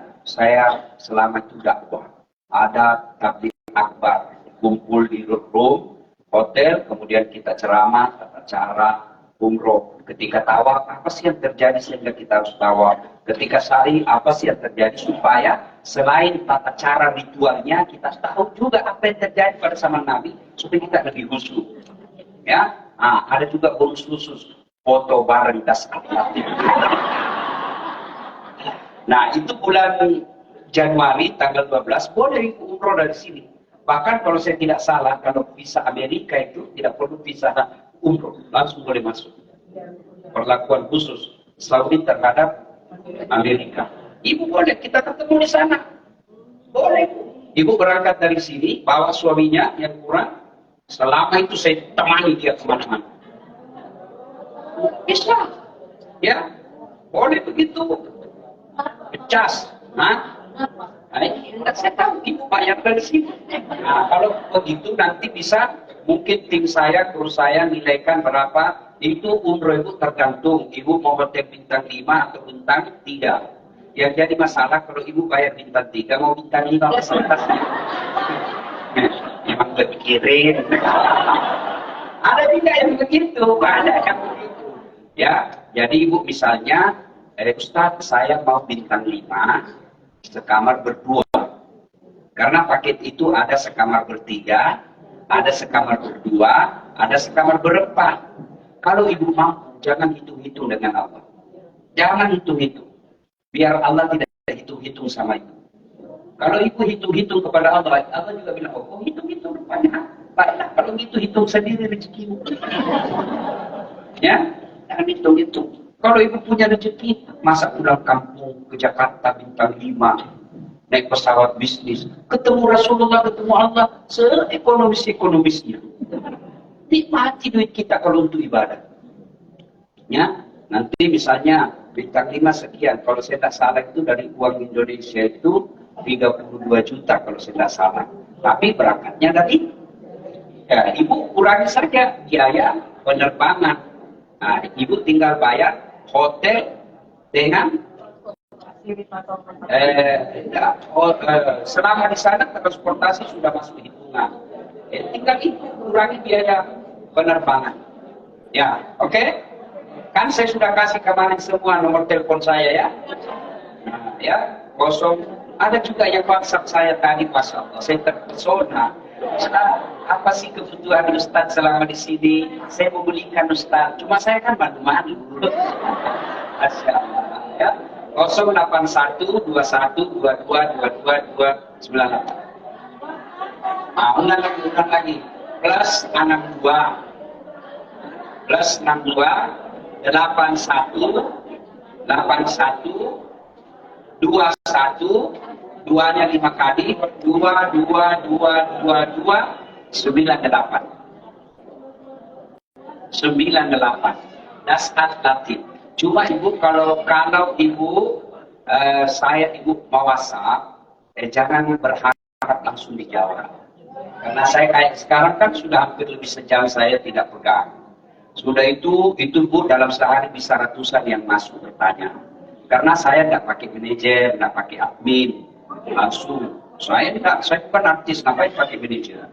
selama itu dakwah. Ada tabligh akbar, kumpul di room, hotel, kemudian kita ceramah, tata cara umroh. Ketika tawaf, apa sih yang terjadi sehingga kita harus tawaf? Ketika sa'i, apa sih yang terjadi supaya selain tata cara ritualnya, kita tahu juga apa yang terjadi pada zaman Nabi, supaya kita lebih khusyuk. Ya, ada juga bonus khusus, foto bareng das akhlak. Nah, itu bulan Januari tanggal 12 boleh umroh dari sini. Bahkan kalau saya tidak salah, kalau visa Amerika itu tidak perlu visa umroh, langsung boleh masuk. Perlakuan khusus Saudi terhadap Amerika. Ibu boleh, kita ketemu di sana. Boleh. Ibu berangkat dari sini, bawa suaminya yang kurang. Selama itu saya temani dia kemana-mana. Bisa. Ya, boleh begitu. Pecas. Saya tahu ibu bayar dari sini. Nah, kalau begitu nanti bisa mungkin tim saya, kru saya nilaikan berapa. Itu umroh ibu tergantung. Ibu mau hotel bintang 5 atau bintang 3. Yang jadi masalah kalau ibu bayar bintang 3, mau bintang 5 fasilitasnya. Memang gak pikirin. Ada juga yang begitu, ada yang begitu. Ya, jadi ibu misalnya, Ustaz, saya mau bintang 5, sekamar berdua. Karena paket itu ada sekamar bertiga, ada sekamar berdua, ada sekamar berempat. Kalau ibu mampu, jangan hitung-hitung dengan Allah. Jangan hitung-hitung. Biar Allah tidak hitung-hitung sama ibu. Kalau ibu hitung-hitung kepada Allah, Allah juga bilang, oh hitung-hitung rupanya. Baiklah, kalau hitung-hitung sendiri rezekimu. Ya, jangan hitung-hitung. Kalau ibu punya rezeki, masa pulang kampung ke Jakarta bintang 5, naik pesawat bisnis, ketemu Rasulullah, ketemu Allah, seekonomis-ekonomisnya. Nikmati duit kita kalau untuk ibadah. Ya, nanti misalnya bintang 5 sekian, kalau saya tak salah itu dari uang Indonesia itu 32 juta kalau saya tak salah. Tapi berangkatnya dari, ya ibu kurangi saja biaya penerbangan. Nah, ibu tinggal bayar hotel dengan selama di sana transportasi sudah masuk hitungan. Tinggal itu kurangi biaya penerbangan. Ya, oke? Kan saya sudah kasih kemarin semua nomor telepon saya ya. Nah, ya, kosong. Ada juga yang WhatsApp saya tadi, Masya Allah. Saya terpesona. Ustaz, apa sih kebutuhan Ustaz selama di sini? Saya mau belikan Ustaz. Cuma saya kan malu-malu. Masya Allah. Ya. 081 21 22 22 298. Ulang lagi. Plus 62 81 21 21 2-nya 5 kali 2 98 dasar latin. Cuma ibu kalau ibu saya ibu mau WhatsApp, jangan berharap langsung dijawab. Karena saya kayak sekarang kan sudah hampir lebih sejam saya tidak pegang. Sudah itu Bu dalam sehari bisa ratusan yang masuk bertanya. Karena saya nggak pakai manajer, nggak pakai admin, langsung. Saya bukan artis, ngapain pakai manajer?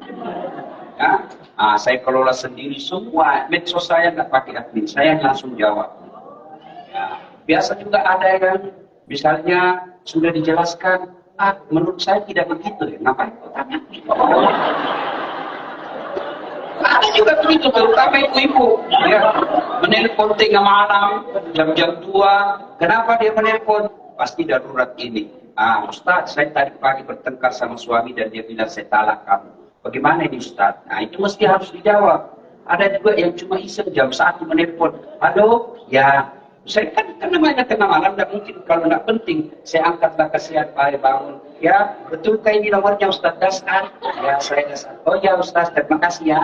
Ya, saya kelola sendiri semua. Medsos saya nggak pakai admin, saya langsung jawab. Ya, biasa juga ada yang misalnya sudah dijelaskan, menurut saya tidak begitu ya, ngapain kau tanya? Ada juga begitu, terutama ibu-ibu. Ya, menelpon tengah malam, jam-jam 2. Kenapa dia menelpon? Pasti darurat ini. Ustaz, saya tadi pagi bertengkar sama suami dan dia bilang saya talak kamu. Bagaimana ini Ustaz? Itu mesti harus dijawab. Ada juga yang cuma iseng jam 1 menelpon. Halo, ya. Saya kan namanya tengah malam, tidak mungkin kalau tidak penting. Saya angkatlah kasihan Pak bangun. Ya, betulkah ini nomornya Ustaz Dasar? Ya, saya Dasar. Oh ya Ustaz, terima kasih ya.